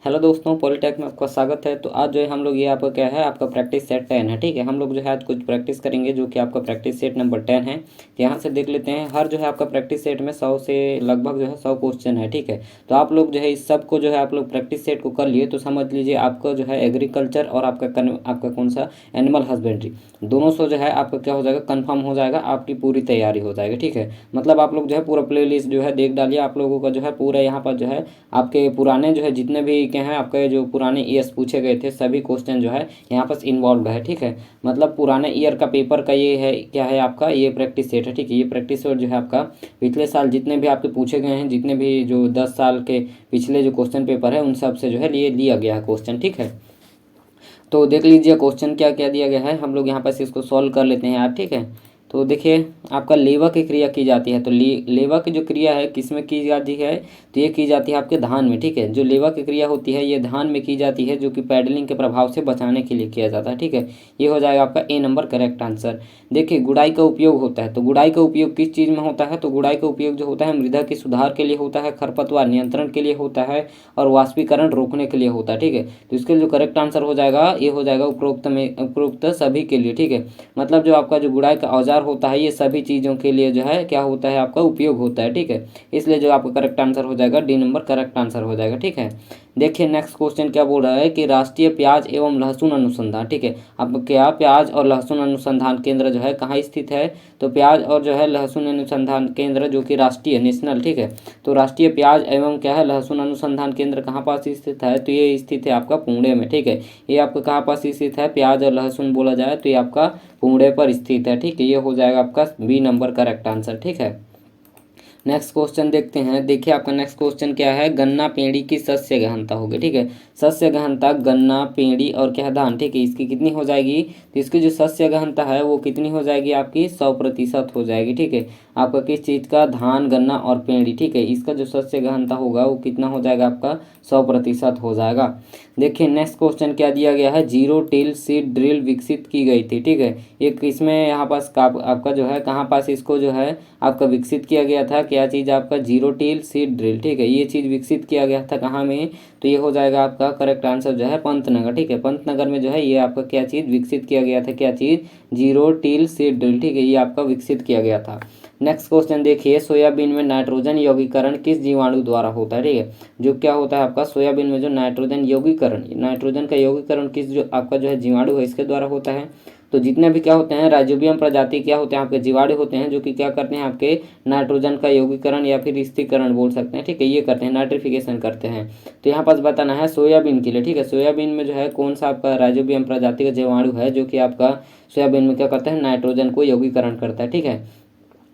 Hello दोस्तों, पॉलीटेक में आपका स्वागत है। तो आज जो है हम लोग ये आपका क्या है, आपका प्रैक्टिस सेट 10 है। ठीक है, हम लोग जो है आज कुछ प्रैक्टिस करेंगे जो कि आपका प्रैक्टिस सेट नंबर 10 है। तो यहाँ से देख लेते हैं, हर जो है आपका प्रैक्टिस सेट में 100 से लगभग जो है 100 क्वेश्चन है। ठीक है, तो आप लोग जो है इस सब को जो है आप लोग प्रैक्टिस सेट को कर लिए तो समझ लीजिए आपका जो है एग्रीकल्चर और आपका कौन सा एनिमल हस्बेंड्री, दोनों से जो है आपका क्या हो जाएगा, कन्फर्म हो जाएगा, आपकी पूरी तैयारी हो जाएगी। ठीक है, मतलब आप लोग जो है पूरा प्ले लिस्ट जो है देख डालिए। आप लोगों का जो है पूरा यहाँ पर जो है आपके पुराने जो है जितने भी क्या हैं आपके जो पुराने ईयर्स पूछे गए थे सभी क्वेश्चन जो है यहाँ पर इन्वॉल्व है। ठीक है, मतलब पुराने ईयर का पेपर का ये है क्या है आपका ये प्रैक्टिस सेट है। ठीक है, ये प्रैक्टिस सेट जो है आपका पिछले साल जितने भी आपके पूछे गए हैं, जितने भी जो 10 साल के पिछले जो क्वेश्चन पेपर है उन सब से जो है लिए लिया गया है क्वेश्चन। ठीक है, तो देख लीजिए क्वेश्चन क्या क्या दिया गया है, हम लोग यहाँ पर इसको सॉल्व कर लेते हैं यार। ठीक है, तो देखिए आपका लेवा की क्रिया की जाती है, तो लेवा की जो क्रिया है किसमें की जाती है, तो ये की जाती है आपके धान में। ठीक है, जो लेवा की क्रिया होती है ये धान में की जाती है, जो कि पैडलिंग के प्रभाव से बचाने के लिए किया जाता है। ठीक है, ये हो जाएगा आपका ए नंबर करेक्ट आंसर। देखिए गुड़ाई का उपयोग होता है, तो गुड़ाई का उपयोग किस चीज़ में होता है, तो गुड़ाई का उपयोग जो होता है मृदा के सुधार के लिए होता है, खरपतवार नियंत्रण के लिए होता है और वाष्पीकरण रोकने के लिए होता है। ठीक है, तो इसके जो करेक्ट आंसर हो जाएगा ये हो जाएगा उपरोक्त सभी के लिए। ठीक है, मतलब जो आपका जो गुड़ाई का औजार होता है ये सभी चीज़ों के लिए जो है क्या होता है आपका उपयोग होता है। ठीक है, इसलिए जो आपका करेक्ट आंसर हो जाएगा डी नंबर करेक्ट आंसर हो जाएगा। ठीक है, देखिए नेक्स्ट क्वेश्चन क्या बोल रहा है कि राष्ट्रीय प्याज एवं लहसुन अनुसंधान। ठीक है, अब क्या प्याज और लहसुन अनुसंधान केंद्र जो है कहाँ स्थित है, तो प्याज और जो है लहसुन अनुसंधान केंद्र जो कि राष्ट्रीय नेशनल, ठीक है, तो राष्ट्रीय प्याज एवं क्या है लहसुन अनुसंधान केंद्र कहाँ पास स्थित है, तो ये स्थित है आपका पुणे में। ठीक है, ये आपका कहाँ पास स्थित है, प्याज और लहसुन बोला जाए तो ये आपका पुणे पर स्थित है। ठीक है, ये हो जाएगा आपका बी नंबर करेक्ट आंसर। ठीक है, नेक्स्ट क्वेश्चन देखते हैं। देखिए आपका नेक्स्ट क्वेश्चन क्या है, गन्ना पेड़ी की शस्य गहनता होगी। ठीक है, शस्य गहनता गन्ना पेड़ी और क्या धान, ठीक है, इसकी कितनी हो जाएगी, तो इसकी जो शस्य गहनता है वो कितनी हो जाएगी आपकी 100% हो जाएगी। ठीक है, आपका किस चीज़ का, धान गन्ना और पेड़ी। ठीक है, इसका जो शस्य गहनता होगा वो कितना हो जाएगा आपका 100% हो जाएगा। देखिए नेक्स्ट क्वेश्चन क्या दिया गया है, जीरो टिल सीड ड्रिल विकसित की गई थी। ठीक है, ये किसमें यहाँ पास आपका जो है कहाँ पास इसको जो है आपका विकसित किया गया था, क्या चीज़ आपका जीरो टिल सीड ड्रिल। ठीक है, ये चीज़ विकसित किया गया था कहाँ में, तो ये हो जाएगा आपका करेक्ट आंसर जो है पंतनगर। ठीक है, पंतनगर में जो है ये आपका क्या चीज़ विकसित किया गया था, क्या चीज़, जीरो टिल सीड ड्रिल। ठीक है, ये आपका विकसित किया गया था। नेक्स्ट क्वेश्चन देखिए, सोयाबीन में नाइट्रोजन यौगीकरण किस जीवाणु द्वारा होता है। ठीक है, जो क्या होता है आपका सोयाबीन में जो नाइट्रोजन यौगीकरण, नाइट्रोजन का यौगीकरण किस जो आपका जो है जीवाणु है इसके द्वारा होता है, तो जितने भी क्या होते हैं राइजोबियम प्रजाति क्या होते हैं आपके जीवाणु होते हैं जो कि क्या करते हैं आपके नाइट्रोजन का यौगीकरण या फिर स्थिरीकरण बोल सकते हैं। ठीक है, ये करते हैं, नाइट्रिफिकेशन करते हैं। तो यहाँ पास बताना है सोयाबीन के लिए। ठीक है, सोयाबीन में जो है कौन सा आपका राइजोबियम प्रजाति का जीवाणु है जो कि आपका सोयाबीन में क्या करता है, नाइट्रोजन को यौगीकरण करता है। ठीक है,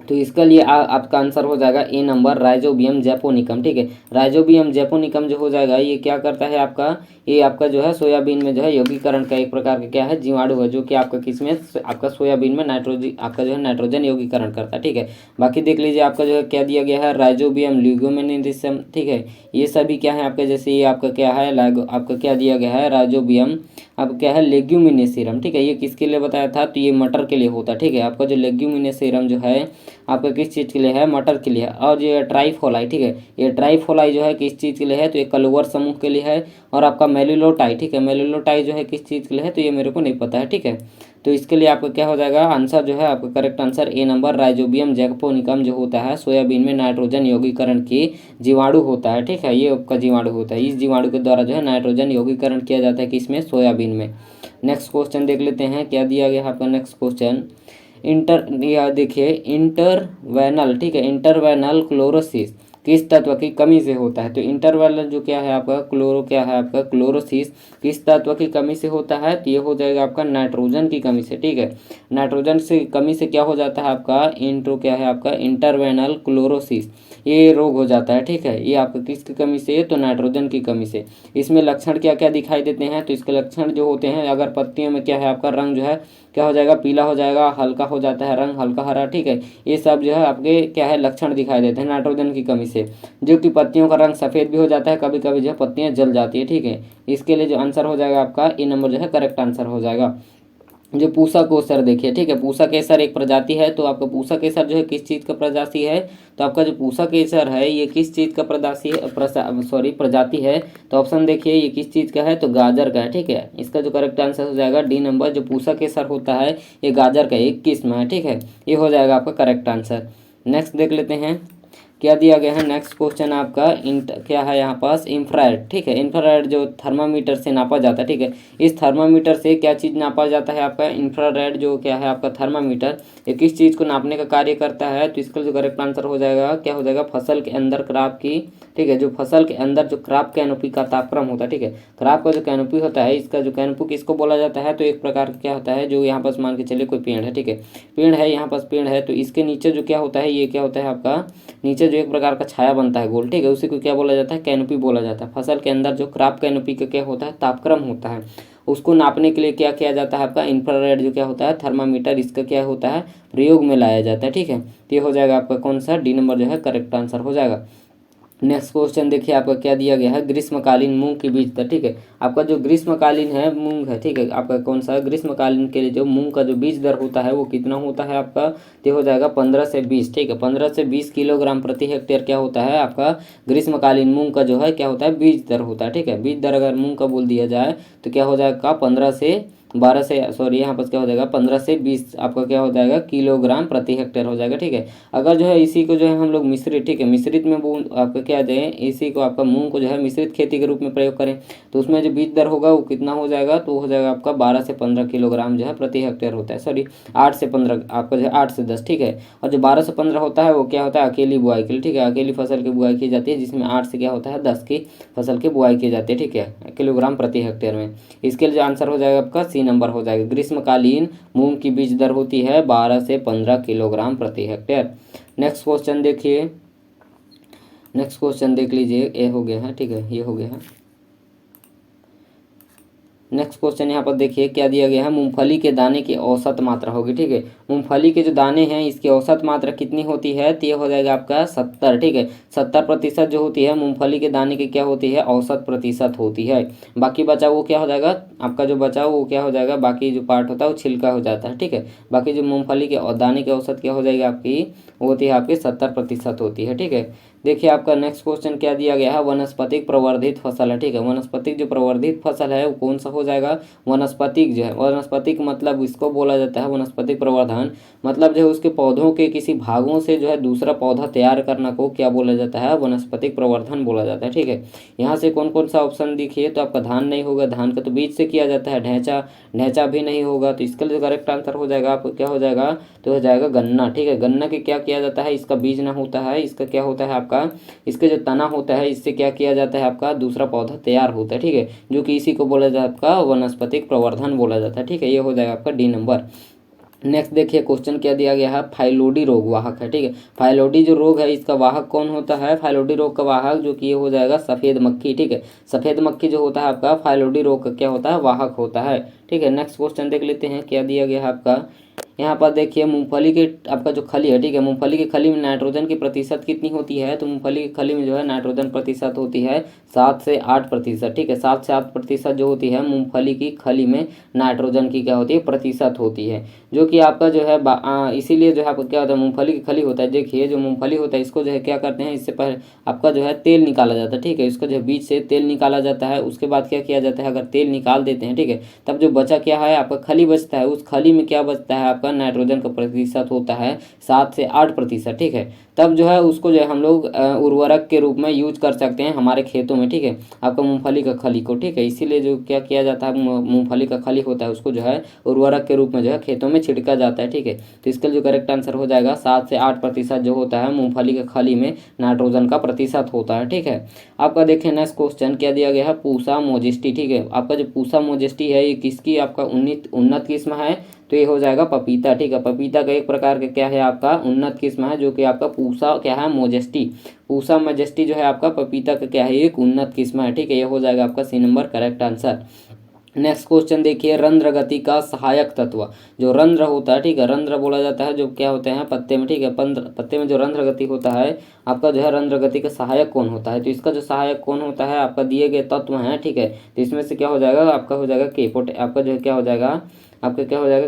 तो इसके लिए आपका आंसर हो जाएगा ए नंबर राइजोबियम जैपोनिकम। ठीक है, राइजोबियम जैपोनिकम जो हो जाएगा ये क्या करता है आपका, ये आपका जो है सोयाबीन में जो है यौगीकरण का एक प्रकार का क्या है जीवाणु है जो कि आपका किसमें आपका सोयाबीन में नाइट्रोजन आपका जो है नाइट्रोजन यौगीकरण करता है। ठीक है, बाकी देख लीजिए आपका जो है क्या दिया गया है, राइजोबियम ल्यूगोमिनेसियम। ठीक है, ये सभी क्या है आपके, जैसे ये आपका क्या है आपका क्या दिया गया है राइजोबियम अब क्या है लेग्यूमिनेसियम। ठीक है, ये किसके लिए बताया था, तो ये मटर के लिए होता है। ठीक है, आपका जो लेग्यूमिनेसियम जो है आपका किस चीज़ के लिए है, मटर के लिए है। और ये ट्राइफोलाई, ठीक है, ये ट्राइफोलाई जो है किस चीज़ के लिए है, तो ये कलवर समूह के लिए है। और आपका मेलिलोटाई, ठीक है, मेलिलोटाई जो है किस चीज़ के लिए है, तो ये मेरे को नहीं पता है। ठीक है, तो इसके लिए आपका क्या हो जाएगा आंसर जो है आपका correct answer A number rhizobium japonicum जो होता है सोयाबीन में नाइट्रोजन यौगीकरण की जीवाणु होता है। ठीक है, ये आपका जीवाणु होता है, इस जीवाणु के द्वारा जो है नाइट्रोजन यौगीकरण किया जाता है किसमें, सोयाबीन में। नेक्स्ट क्वेश्चन देख लेते हैं क्या दिया गया है आपका नेक्स्ट क्वेश्चन, या देखिए इंटरवेनल, ठीक है, इंटरवेनल क्लोरोसिस किस तत्व की कमी से होता है, तो इंटरवेनल जो क्या है आपका क्या है आपका क्लोरोसिस किस तत्व की कमी से होता है, तो ये हो जाएगा आपका नाइट्रोजन की कमी से। ठीक है, नाइट्रोजन से कमी से क्या हो जाता है आपका क्या है आपका इंटरवेनल क्लोरोसिस, ये रोग हो जाता है। ठीक है, ये आपका किसकी कमी से, तो नाइट्रोजन की कमी से। इसमें लक्षण क्या क्या दिखाई देते हैं, तो इसके लक्षण जो होते हैं अगर पत्तियों में क्या है आपका रंग जो है क्या हो जाएगा, पीला हो जाएगा, हल्का हो जाता है रंग, हल्का हरा। ठीक है, ये सब जो है आपके क्या है लक्षण दिखाई देते हैं नाइट्रोजन की कमी से, जो कि पत्तियों का रंग सफ़ेद भी हो जाता है, कभी कभी जो है पत्तियां जल जाती है। ठीक है, इसके लिए जो आंसर हो जाएगा आपका ए नंबर जो है करेक्ट आंसर हो जाएगा। जो पूसा केसर देखिए, ठीक है, पूसा केसर एक प्रजाति है। तो आपका पूसा केसर जो है किस चीज़ का प्रजाति है? तो आपका जो पूसा केसर है ये किस चीज़ का प्रजाति है? तो ऑप्शन देखिए ये किस चीज़ का है? तो गाजर का है, ठीक है। इसका जो करेक्ट आंसर हो जाएगा डी नंबर, जो पूसा केसर होता है ये गाजर का एक किस्म है, ठीक है। ये हो जाएगा आपका करेक्ट आंसर। नेक्स्ट देख लेते हैं क्या दिया गया है। नेक्स्ट क्वेश्चन आपका क्या है यहाँ पास? इंफ्रारेड, ठीक है। इंफ्रारेड जो थर्मामीटर से नापा जाता है, ठीक है। इस थर्मामीटर से क्या चीज़ नापा जाता है? आपका इंफ्रारेड जो क्या है आपका थर्मामीटर, ये किस चीज़ को नापने का कार्य करता है? तो इसका जो करेक्ट आंसर हो जाएगा क्या हो जाएगा? फसल के अंदर क्रॉप की, ठीक है, जो फसल के अंदर जो क्रॉप कैनोपी का तापक्रम होता है, ठीक है। क्रॉप का जो कैनोपी होता है, इसका जो कैनोपी किसको बोला जाता है? तो एक प्रकार का क्या होता है, जो यहाँ पास मान के चलिए कोई पेड़ है, ठीक है, पेड़ है, यहाँ पास पेड़ है, तो इसके नीचे जो क्या होता है, ये क्या होता है आपका नीचे जो एक प्रकार का छाया बनता है गोल, ठीक है, उसी को क्या बोला जाता है? कैनोपी बोला जाता है। फसल के अंदर जो क्रॉप कैनोपी का क्या होता है? तापक्रम होता है। उसको नापने के लिए क्या किया जाता है? आपका इंफ्रारेड जो क्या होता है थर्मामीटर, इसका क्या होता है? प्रयोग में लाया जाता है, ठीक है। तो ये हो जाएगा आपका कौन सा? डी नंबर जो है करेक्ट आंसर हो जाएगा। नेक्स्ट क्वेश्चन देखिए आपका क्या दिया गया है। ग्रीष्मकालीन मूंग की बीज दर, ठीक है। आपका जो ग्रीष्मकालीन है मूंग है, ठीक है, आपका कौन सा? ग्रीष्मकालीन के लिए जो मूंग का जो बीज दर होता है वो कितना होता है आपका? तो हो जाएगा 15 से 20, ठीक है। 15 से 20 किलोग्राम प्रति हेक्टेयर क्या होता है आपका? ग्रीष्मकालीन मूंग का जो है क्या होता है? बीज दर होता है, ठीक है। बीज दर अगर मूंग का बोल दिया जाए तो क्या हो जाएगा? 15 से 12 से सॉरी यहाँ पर क्या हो जाएगा? 15 से 20 आपका क्या हो जाएगा? किलोग्राम प्रति हेक्टेयर हो जाएगा, ठीक है। अगर जो है इसी को जो है हम लोग मिश्रित, ठीक है, मिश्रित में वो आपका क्या दें, इसी को आपका मूंग को जो है मिश्रित खेती के रूप में प्रयोग करें तो उसमें जो बीज दर होगा वो कितना हो जाएगा? तो हो जाएगा आपका 12 से 15 किलोग्राम जो है प्रति हेक्टेयर होता है, सॉरी 8 से 15, आपका जो है 8 से 10, ठीक है। और जो 12 से 15 होता है वो क्या होता है? अकेली बुआई के लिए, ठीक है, अकेली फसल की बुआई की जाती है, जिसमें 8 से क्या होता है? 10 की फसल की बुआई की जाती है, ठीक है, किलोग्राम प्रति हेक्टेयर में। इसके लिए जो आंसर हो जाएगा आपका सी नंबर हो जाएगा। ग्रीष्मकालीन मूंग की बीज दर होती है 12 से 15 किलोग्राम प्रति हेक्टेयर। नेक्स्ट क्वेश्चन देखिए, नेक्स्ट क्वेश्चन देख लीजिए, ये हो गया है, ठीक है, ये हो गया है। नेक्स्ट क्वेश्चन यहाँ पर देखिए क्या दिया गया है। मूंगफली के दाने की औसत मात्रा होगी, ठीक है। मूंगफली के जो दाने हैं इसकी औसत मात्रा कितनी होती है? तो ये हो जाएगा आपका 70, ठीक है। 70% जो होती है मूंगफली के दाने की क्या होती है? औसत प्रतिशत होती है। बाकी बचा वो क्या हो जाएगा आपका? जो बचा वो क्या हो जाएगा? बाकी जो पार्ट होता है वो छिलका हो जाता है, ठीक है। बाकी जो मूंगफली के दाने की औसत क्या हो जाएगी आपकी? वो होती है आपकी 70% होती है, ठीक है। देखिए आपका नेक्स्ट क्वेश्चन क्या दिया गया है। वनस्पतिक प्रवर्धित फसल है, ठीक है। वनस्पतिक जो प्रवर्धित फसल है वो कौन सा हो जाएगा? वनस्पतिक जो है, वनस्पतिक मतलब इसको बोला जाता है वनस्पतिक प्रवर्धन, मतलब जो है उसके पौधों के किसी भागों से जो है दूसरा पौधा तैयार करना को क्या बोला जाता है? वनस्पतिक प्रवर्धन बोला जाता है, ठीक है। यहाँ से कौन कौन सा ऑप्शन देखिए, तो आपका धान नहीं होगा, धान का तो बीज से किया जाता है। ढैंचा भी नहीं होगा, तो इसका जो करेक्ट आंसर हो जाएगा आपको क्या हो जाएगा? तो हो जाएगा गन्ना, ठीक है। गन्ना के क्या किया जाता है? इसका बीज ना होता है, इसका क्या होता है आपका? इसके जो तना होता है इससे क्या किया जाता है आपका? दूसरा पौधा तैयार होता है, ठीक है, जो कि इसी को बोला जाता है आपका वनस्पतिक प्रवर्धन बोला जाता है, ठीक है। ये हो जाएगा आपका डी नंबर। नेक्स्ट देखिए क्वेश्चन क्या दिया गया है। फाइलोडी रोग वाहक है, ठीक है। फाइलोडी जो रोग है इसका वाहक कौन होता है? फाइलोडी रोग का वाहक जो कि ये हो जाएगा सफ़ेद मक्खी, ठीक है। सफ़ेद मक्खी जो होता है आपका फाइलोडी रोग का क्या होता है? वाहक होता है, ठीक है। नेक्स्ट क्वेश्चन देख लेते हैं क्या दिया गया है आपका। यहाँ पर देखिए मूंगफली के आपका जो खली है, ठीक है, मूंगफली की खली में नाइट्रोजन की प्रतिशत कितनी होती है? तो मूंगफली की खली में जो है नाइट्रोजन प्रतिशत होती है 7 से 8%, ठीक है। 7 से 8% जो होती है मूंगफली की खली में नाइट्रोजन की क्या होती है? प्रतिशत होती है, जो कि आपका जो है इसीलिए जो है आपको क्या होता है? मूंगफली की खली होता है, देखिए जो मूंगफली होता है इसको जो है क्या करते हैं? इससे पहले आपका जो है तेल निकाला जाता है, ठीक है। इसको जो है बीज से तेल निकाला जाता है, उसके बाद क्या किया जाता है? अगर तेल निकाल देते हैं, ठीक है, तब जो बचा क्या है आपका? खली बचता है। उस खली में क्या बचता है आपका? नाइट्रोजन का प्रतिशत होता है 7 से 8%, ठीक है। तब जो है उसको जो है हम लोग उर्वरक के रूप में यूज कर सकते हैं हमारे खेतों में, ठीक है, आपका मूंगफली का खली को, ठीक है। इसीलिए जो क्या किया जाता है मूंगफली का खली होता है उसको जो है उर्वरक के रूप में जो है खेतों में छिड़का जाता है, ठीक है। तो इसका जो करेक्ट आंसर हो जाएगा 7 से 8% जो होता है मूंगफली के खली में नाइट्रोजन का प्रतिशत होता है, ठीक है। आपका देखें नेक्स्ट क्वेश्चन क्या दिया गया है। पूसा मोजेस्टी, ठीक है। आपका जो पूसा मोजेस्टी है ये किसकी आपका उन्नत किस्म है? तो ये हो जाएगा पपीता, ठीक है। पपीता का एक प्रकार का क्या है आपका? उन्नत किस्म है, जो कि आपका पूसा क्या है? मोजेस्टी। पूसा मोजेस्टी जो है आपका पपीता का क्या है? एक उन्नत किस्म है, ठीक है। ये हो जाएगा आपका C number correct answer. Next question देखिए। रंध्र गति का सहायक तत्व, जो रंध्र होता है, ठीक है, रंध्र बोला जाता है जो क्या होते हैं पत्ते में, ठीक है। पत्ते में जो रंध्र गति होता है आपका जो है रंध्र गति का सहायक कौन होता है? तो इसका जो सहायक कौन होता है आपका दिए गए तत्व हैं, ठीक है। तो इसमें से क्या हो जाएगा आपका? हो जाएगा के आपका जो है क्या हो जाएगा? आपका क्या हो जाएगा,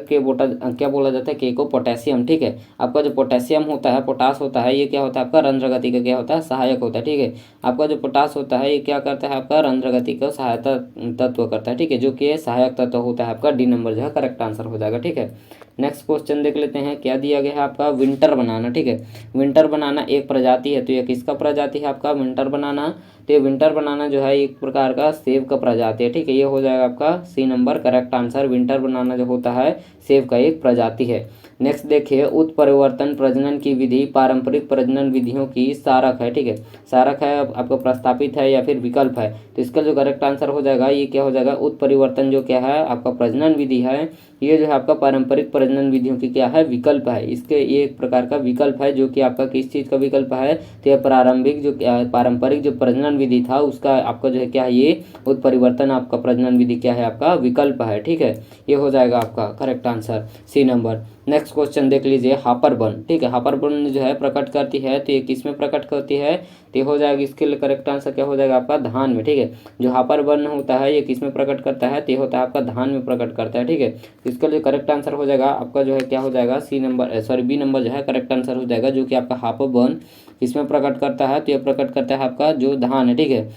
क्या बोला जाता है, के को पोटेशियम। ठीक है, आपका जो पोटेशियम होता है, पोटास होता है, ये क्या होता है आपका रंध्र गति का क्या होता है, सहायक होता है। ठीक है, आपका जो पोटास होता है ये क्या करता है आपका रंध्र गति का सहायता तत्व करता है। ठीक है, जो कि सहायक तत्व होता है आपका, डी नंबर जो है करेक्ट आंसर हो जाएगा। ठीक है, नेक्स्ट क्वेश्चन देख लेते हैं, क्या दिया गया है आपका, विंटर बनाना। ठीक है, विंटर बनाना एक प्रजाति है, तो ये किसका प्रजाति है आपका, विंटर बनाना। तो ये विंटर बनाना जो है एक प्रकार का सेब का प्रजाति है। ठीक है, ये हो जाएगा आपका C number correct answer. Winter बनाना जो होता है सेब का एक प्रजाति है। नेक्स्ट देखिए, उत्परिवर्तन प्रजनन की विधि पारंपरिक प्रजनन विधियों की सारक है। ठीक है, सारक है आपको, प्रस्तापित है या फिर विकल्प है। तो इसका जो करेक्ट आंसर हो जाएगा ये क्या हो जाएगा, उत्परिवर्तन जो क्या है आपका प्रजनन विधि है, ये जो है आपका पारंपरिक प्रजनन विधियों की क्या है, विकल्प है। इसके ये एक प्रकार का विकल्प है, जो कि आपका किस चीज़ का विकल्प है, तो यह प्रारंभिक जो पारंपरिक जो प्रजनन विधि था उसका आपका जो है क्या है, ये उत्परिवर्तन आपका प्रजनन विधि क्या है आपका विकल्प है। ठीक है, ये हो जाएगा आपका correct answer C number. Next question देख लीजिए, हापर बर्न। ठीक है, हापर बर्न जो है प्रकट करती है, तो ये किस में प्रकट करती है, तो ये हो जाएगा इसके लिए करेक्ट आंसर क्या हो जाएगा आपका, धान में। ठीक है, जो हापर बर्न होता है ये किस में प्रकट करता है, तो ये होता है आपका धान में प्रकट करता है। ठीक है, इसका जो करेक्ट आंसर हो जाएगा आपका जो है क्या हो जाएगा, सी नंबर बी नंबर जो है करेक्ट आंसर हो जाएगा, जो कि आपका हापर बर्न इसमें प्रकट करता है, तो ये प्रकट करता है आपका जो धान है। ठीक है,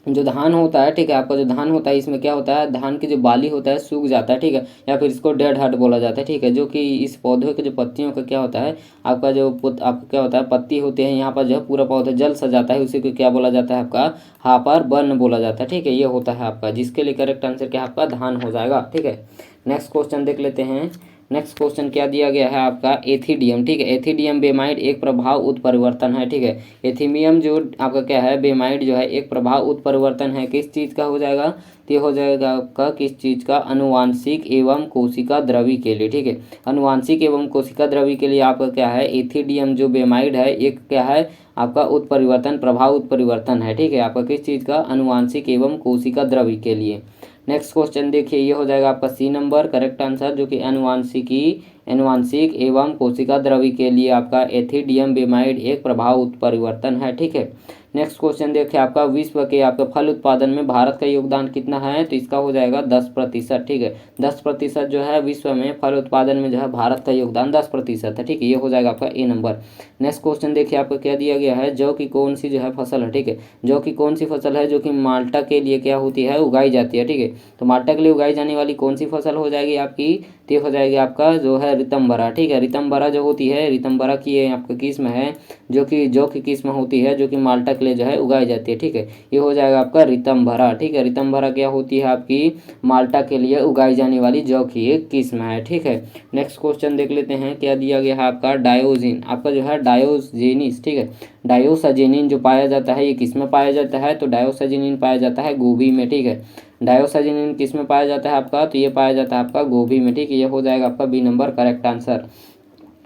जो धान होता है, ठीक है, आपका जो धान होता है इसमें क्या होता है, धान की जो बाली होता है सूख जाता है। ठीक है, या फिर इसको डेड हार्ट बोला जाता है। ठीक है, जो कि इस पौधे के जो पत्तियों का क्या होता है आपका जो आपका क्या होता है, पत्ती होते हैं यहाँ पर जो है पूरा पौधा जल सा जाता है, उसी को क्या बोला जाता है आपका, हापर बर्न बोला जाता है। ठीक है, ये होता है आपका, जिसके लिए करेक्ट आंसर क्या आपका धान हो जाएगा। ठीक है, नेक्स्ट क्वेश्चन देख लेते हैं। नेक्स्ट क्वेश्चन क्या दिया गया है आपका, एथिडियम। ठीक है, एथिडियम बेमाइड एक प्रभाव उत्परिवर्तन है। ठीक है, एथिमियम जो आपका क्या है, बेमाइड जो है एक प्रभाव उत्परिवर्तन है, किस चीज़ का हो जाएगा, तो ये हो जाएगा आपका किस चीज़ का, अनुवांशिक एवं कोशिका द्रवी के लिए। ठीक है, अनुवांशिक एवं कोशिका द्रवी के लिए आपका क्या है, एथिडियम जो बेमाइड है एक क्या है आपका उत्परिवर्तन, प्रभाव उत्परिवर्तन है। ठीक है, आपका किस चीज़ का, अनुवांशिक एवं कोशिका द्रवी के लिए। नेक्स्ट क्वेश्चन देखिए, ये हो जाएगा आपका सी नंबर करेक्ट आंसर, जो कि अनुवांशिक एवं कोशिका द्रवी के लिए आपका एथिडियम बेमाइड एक प्रभाव उत्परिवर्तन है। ठीक है, नेक्स्ट क्वेश्चन देखिए आपका, विश्व के आपका फल उत्पादन में भारत का योगदान कितना है, तो इसका हो जाएगा 10%। ठीक है, 10% जो है विश्व में फल उत्पादन में जो है भारत का योगदान 10% है। ठीक है, ये हो जाएगा आपका ए नंबर। नेक्स्ट क्वेश्चन देखिए आपको क्या दिया गया है, जौ की कौन सी जो है फसल है। ठीक है, जौ की कौन सी फसल है जो कि माल्टा के लिए क्या होती है, उगाई जाती है। ठीक है, तो माल्टा के लिए उगाई जाने वाली कौन सी फसल हो जाएगी आपकी, तो हो जाएगी आपका जो है रितंबरा। ठीक है, रितंबरा जो होती है, रितंबरा की ये आपका किस्म है, जो कि जौ की किस्म होती है, जो कि माल्टा के लिए जो है उगाई जाती है। ठीक है, ये हो जाएगा आपका रितंबरा। ठीक है, रितंबरा क्या होती है आपकी, माल्टा के लिए उगाई जाने वाली जौ की एक किस्म है। ठीक है, नेक्स्ट क्वेश्चन देख लेते हैं, क्या दिया गया है आपका, डायोजिन। आपका जो है डायोजेनिस। ठीक है, डायोसाजेनिन जो पाया जाता है ये किस में पाया जाता है, तो डायोसाजेनिन पाया जाता है गोभी में। ठीक है, डायोसाजेनिन किस में पाया जाता है आपका, तो ये पाया जाता है आपका गोभी में। ठीक है, ये हो जाएगा आपका बी नंबर करेक्ट आंसर।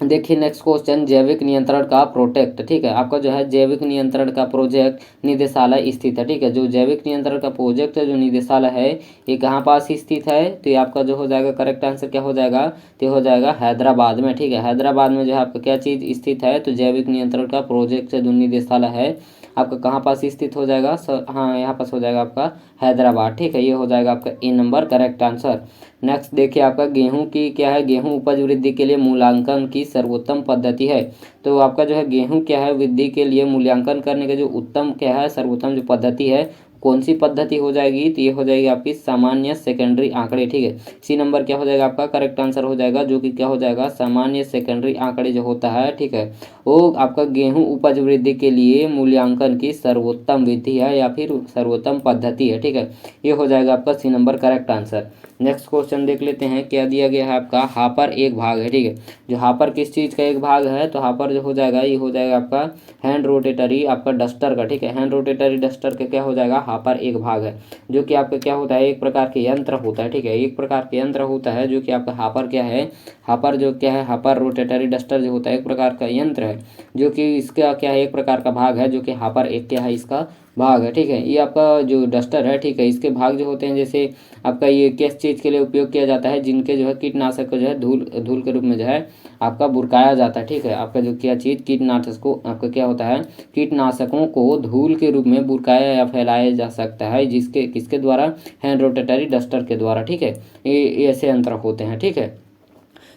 देखिए नेक्स्ट क्वेश्चन, जैविक नियंत्रण का प्रोजेक्ट। ठीक है, आपका जो है जैविक नियंत्रण का प्रोजेक्ट निदेशालय स्थित है। ठीक है, जो जैविक नियंत्रण का प्रोजेक्ट है जो निदेशालय है ये कहाँ पास स्थित है, तो ये आपका जो हो जाएगा करेक्ट आंसर क्या हो जाएगा, तो हो जाएगा हैदराबाद में। ठीक है, हैदराबाद में जो है आपका क्या चीज़ स्थित है, तो जैविक नियंत्रण का प्रोजेक्ट जो निदेशालय है आपका कहाँ पास स्थित हो जाएगा, हाँ यहाँ पास हो जाएगा आपका हैदराबाद। ठीक है, ये हो जाएगा आपका A number correct answer. Next देखिए आपका, गेहूं की क्या है, गेहूं उपज वृद्धि के लिए मूल्यांकन की सर्वोत्तम पद्धति है। तो आपका जो है गेहूं क्या है वृद्धि के लिए मूल्यांकन करने का जो उत्तम क्या है, सर्वोत्तम जो पद्धति है कौन सी पद्धति हो जाएगी, तो ये हो जाएगी आपकी सामान्य सेकेंडरी आंकड़े। ठीक है, सी नंबर क्या हो जाएगा आपका करेक्ट आंसर हो जाएगा, जो कि क्या हो जाएगा, सामान्य सेकेंडरी आंकड़े जो होता है। ठीक है, वो आपका गेहूं उपज वृद्धि के लिए मूल्यांकन की सर्वोत्तम विधि है या फिर सर्वोत्तम पद्धति है। ठीक है, ये हो जाएगा आपका C number correct answer. Next question देख लेते हैं, क्या दिया गया है आपका, हापर एक भाग है। ठीक है, जो हापर किस चीज़ का एक भाग है, तो हापर जो हो जाएगा ये हो जाएगा आपका हैंड रोटेटरी आपका डस्टर का। ठीक है, हैंड रोटेटरी डस्टर का क्या हो जाएगा, हापर एक भाग है, जो कि आपका क्या होता है, एक प्रकार के यंत्र होता है। ठीक है, एक प्रकार के यंत्र होता है जो कि आपका हापर क्या है, हापर जो क्या है, हापर रोटेटरी डस्टर जो होता है एक प्रकार का यंत्र है, जो कि इसका क्या है, एक प्रकार का भाग है, जो कि हापर एक क्या है इसका भाग है, ठीक है। ये आपका जो डस्टर है, ठीक है, इसके भाग जो होते हैं, जैसे आपका ये किस चीज़ के लिए उपयोग किया जाता है, जिनके जो है कीटनाशक को जो है धूल धूल के रूप में जो है आपका बुरकाया जाता है, ठीक है। आपका जो क्या चीज़ कीटनाशक को आपका क्या होता है, कीटनाशकों को धूल के रूप में बुरकाया या फैलाया जा सकता है, जिसके किसके द्वारा, हैंड रोटेटरी डस्टर के द्वारा, ठीक है। ये ऐसे अंतर होते हैं, ठीक है।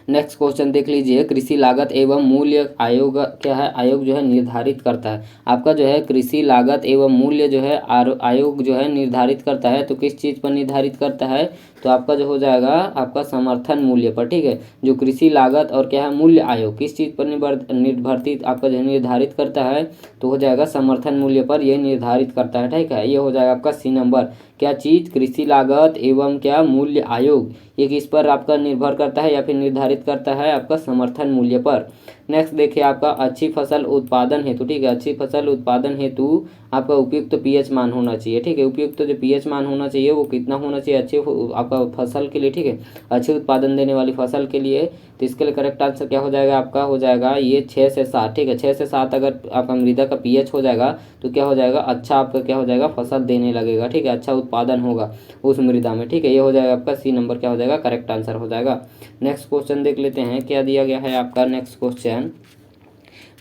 नेक्स्ट क्वेश्चन देख लीजिए, कृषि लागत एवं मूल्य आयोग क्या है, आयोग जो है निर्धारित करता है। आपका जो है कृषि लागत एवं मूल्य जो है आयोग जो है निर्धारित करता है, तो किस चीज़ पर निर्धारित करता है, तो आपका जो हो जाएगा आपका समर्थन मूल्य पर, ठीक है। जो कृषि लागत और क्या है मूल्य आयोग किस चीज़ पर निर्भरतित आपका जो निर्धारित करता है, तो हो जाएगा समर्थन मूल्य पर ये निर्धारित करता है, ठीक है। ये हो जाएगा आपका सी नंबर। क्या चीज़, कृषि लागत एवं क्या मूल्य आयोग, ये किस पर आपका निर्भर करता है या फिर निर्धारित करता है, आपका समर्थन मूल्य पर। नेक्स्ट देखिए आपका अच्छी फसल उत्पादन हेतु, ठीक है, अच्छी फसल उत्पादन हेतु आपका उपयुक्त पीएच मान होना चाहिए, ठीक है। उपयुक्त जो पीएच मान होना चाहिए वो कितना होना चाहिए अच्छे आपका फसल के लिए, ठीक है, अच्छे उत्पादन देने वाली फसल के लिए। तो इसके लिए करेक्ट आंसर क्या हो जाएगा आपका, हो जाएगा ये 6 से 7, ठीक है। 6 से 7 अगर आपका मृदा का पीएच हो जाएगा तो क्या हो जाएगा, अच्छा आपका क्या हो जाएगा, फसल देने लगेगा, ठीक है, अच्छा उत्पादन होगा उस मृदा में, ठीक है। ये हो जाएगा आपका सी नंबर क्या हो जाएगा, करेक्ट आंसर हो जाएगा। नेक्स्ट क्वेश्चन देख लेते हैं, क्या दिया गया है आपका नेक्स्ट क्वेश्चन,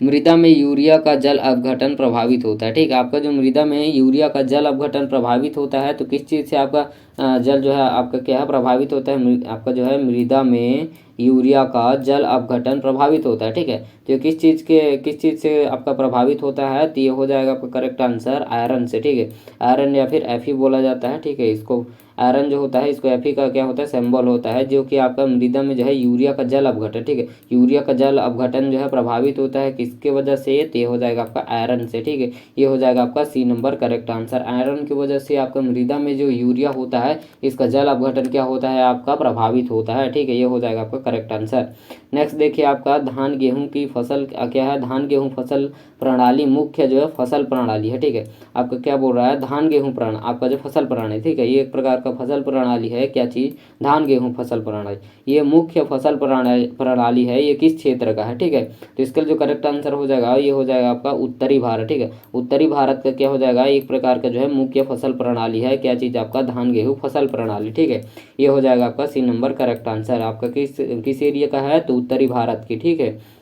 मृदा में यूरिया का जल अपघटन प्रभावित होता है, ठीक है। आपका जो मृदा में यूरिया का जल अपघटन प्रभावित होता है, तो किस चीज़ से आपका जल जो है आपका क्या है प्रभावित होता है, आपका जो है मृदा में यूरिया का जल अपघटन प्रभावित होता है, ठीक है। तो किस चीज़ से आपका प्रभावित होता है, तो ये हो जाएगा आपका करेक्ट आंसर आयरन से, ठीक है। आयरन या फिर Fe बोला जाता है, ठीक है। इसको आयरन जो होता है इसको Fe का क्या होता है, सिंबल होता है, जो कि आपका मृदा में जो है यूरिया का जल अपघटन, ठीक है, यूरिया का जल अपघटन जो है प्रभावित होता है किसके वजह से, तो ये हो जाएगा आपका आयरन से, ठीक है। ये हो जाएगा आपका C number correct answer. Iron की वजह से आपका मृदा में जो यूरिया होता है इसका जल अपघटन क्या होता है आपका प्रभावित होता है, ठीक है। ये हो जाएगा आपका करेक्ट आंसर। नेक्स्ट देखिए आपका धान गेहूं की फसल क्या है, धान गेहूं फसल प्रणाली मुख्य जो है फसल प्रणाली है, ठीक है। आपका क्या बोल रहा है, धान गेहूं प्रणाली आपका जो फसल प्रणाली, ठीक है, ये एक प्रकार का फसल प्रणाली है, क्या चीज़, धान गेहूं फसल प्रणाली, ये मुख्य फसल प्रणाली है, ये किस क्षेत्र का है, ठीक है। तो इसका जो करेक्ट आंसर हो जाएगा ये हो जाएगा आपका उत्तरी भारत, ठीक है। उत्तरी भारत का क्या हो जाएगा, एक प्रकार का जो है मुख्य फसल प्रणाली है, क्या चीज़ आपका धान गेहूं फसल प्रणाली, ठीक है। ये हो जाएगा आपका सी नंबर करेक्ट आंसर। आपका किस एरिया का है, तो उत्तरी भारत की, ठीक है।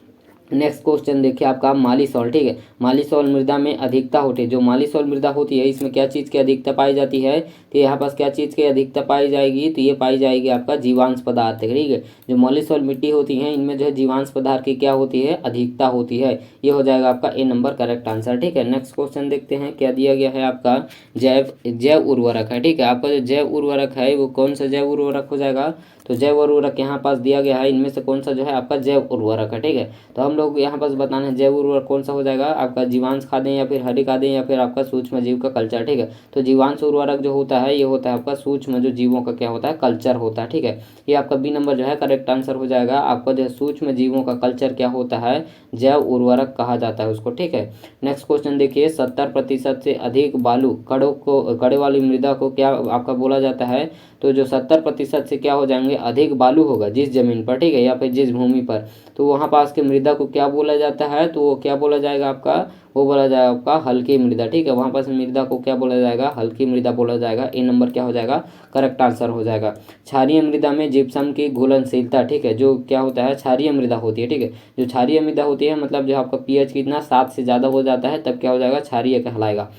नेक्स्ट क्वेश्चन देखिए आपका मालीसॉल, ठीक है। मालीसॉल मृदा में अधिकता होती है, जो मालीसॉल मृदा होती है इसमें क्या चीज़ की अधिकता पाई जाती है, तो यहाँ पास क्या चीज़ की अधिकता पाई जाएगी, तो ये पाई जाएगी आपका जीवांश पदार्थ, ठीक है। जो मालीसॉल मिट्टी होती है इनमें जो है जीवांश पदार्थ की क्या होती है, अधिकता होती है। ये हो जाएगा आपका ए नंबर करेक्ट आंसर, ठीक है। नेक्स्ट क्वेश्चन देखते हैं, क्या दिया गया है आपका जैव उर्वरक है, ठीक है। आपका जो जैव उर्वरक है वो कौन सा जैव उर्वरक हो जाएगा, तो जैव उर्वरक यहाँ पास दिया गया है, इनमें से कौन सा जो है आपका जैव उर्वरक है, ठीक है। तो हम लोग यहाँ पास बताना है जैव उर्वरक कौन सा हो जाएगा, आपका जीवांश खादें या फिर हरी खादें या फिर आपका सूक्ष्म जीव का कल्चर, ठीक है। तो जीवांश उर्वरक जो होता है ये होता है आपका सूक्ष्म जो जीवों का क्या होता है, कल्चर होता है, ठीक है। ये आपका बी नंबर जो है करेक्ट आंसर हो जाएगा। आपका जो सूक्ष्म जीवों का कल्चर क्या होता है, जैव उर्वरक कहा जाता है उसको, ठीक है। नेक्स्ट क्वेश्चन देखिए, 70% से अधिक बालू कड़े वाली मृदा को क्या आपका बोला जाता है, तो जो 70% से क्या हो जाएंगे अधिक बालू होगा जिस जमीन पर, ठीक है, या फिर जिस भूमि पर, तो वहाँ पास के मृदा को क्या बोला जाता है, तो वो क्या बोला जाएगा आपका, वो बोला जाएगा आपका हल्की मृदा, ठीक है। वहाँ पास मृदा को क्या बोला जाएगा, हल्की मृदा बोला जाएगा। ए नंबर क्या हो जाएगा, करेक्ट आंसर हो जाएगा। क्षारीय मृदा में जिप्सम की घुलनशीलता, ठीक है, जो क्या होता है क्षारीय मृदा होती है, ठीक है। जो क्षारीय मृदा होती है मतलब जो आपका पीएच कितना 7 से ज़्यादा हो जाता है तब क्या हो जाएगा, क्षारीय कहलाएगा।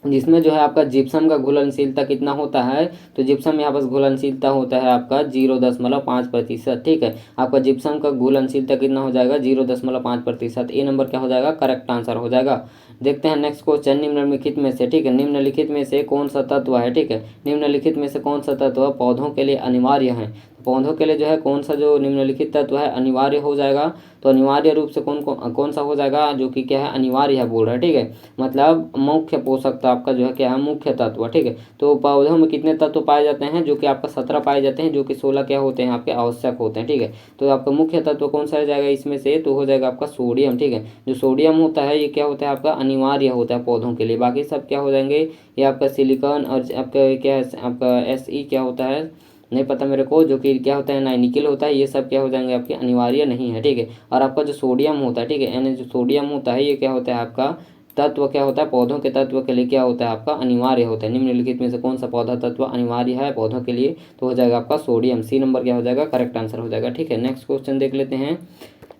जिसमें जो है आपका जिप्सम का घुलनशीलता कितना होता है, तो जिप्सम यहाँ पास घुलनशीलता होता है आपका 0.5%, ठीक है। आपका जिप्सम का घुलनशीलता कितना हो जाएगा, 0.5%। ए नंबर क्या हो जाएगा, करेक्ट आंसर हो जाएगा। देखते हैं नेक्स्ट क्वेश्चन, निम्नलिखित में से, ठीक है, निम्नलिखित में से कौन सा तत्व है, ठीक है, निम्नलिखित में से कौन सा तत्व पौधों के लिए अनिवार्य है, पौधों के लिए जो है कौन सा जो निम्नलिखित तत्व है अनिवार्य हो जाएगा, तो अनिवार्य रूप से कौन सा हो जाएगा, जो कि क्या है अनिवार्य है बोल रहा है, ठीक है, मतलब मुख्य पोषक आपका जो है क्या है मुख्य तत्व, ठीक है। तो पौधों में कितने तत्व पाए जाते हैं, जो कि आपका 17 पाए जाते हैं, जो कि 16 क्या होते हैं आपके आवश्यक होते हैं, ठीक है। तो आपका मुख्य तत्व कौन सा हो जाएगा इसमें से, तो हो जाएगा आपका सोडियम, ठीक है। जो सोडियम होता है ये क्या होता है आपका अनिवार्य होता है पौधों के लिए, बाकी सब क्या हो जाएंगे, ये आपका सिलिकॉन और आपका क्या है आपका Fe क्या होता है नहीं पता मेरे को, जो कि क्या होता है ना निकल होता है, ये सब क्या हो जाएंगे आपके अनिवार्य नहीं है, ठीक है। और आपका जो सोडियम होता है, ठीक है, यानी जो सोडियम होता है ये क्या होता है आपका तत्व क्या होता है, पौधों के तत्व के लिए क्या होता है आपका, अनिवार्य होता है। निम्नलिखित में से कौन सा पौधा तत्व अनिवार्य है पौधों के लिए, तो हो जाएगा आपका सोडियम। सी नंबर क्या हो जाएगा, करेक्ट आंसर हो जाएगा। ठीक है, नेक्स्ट क्वेश्चन देख लेते हैं।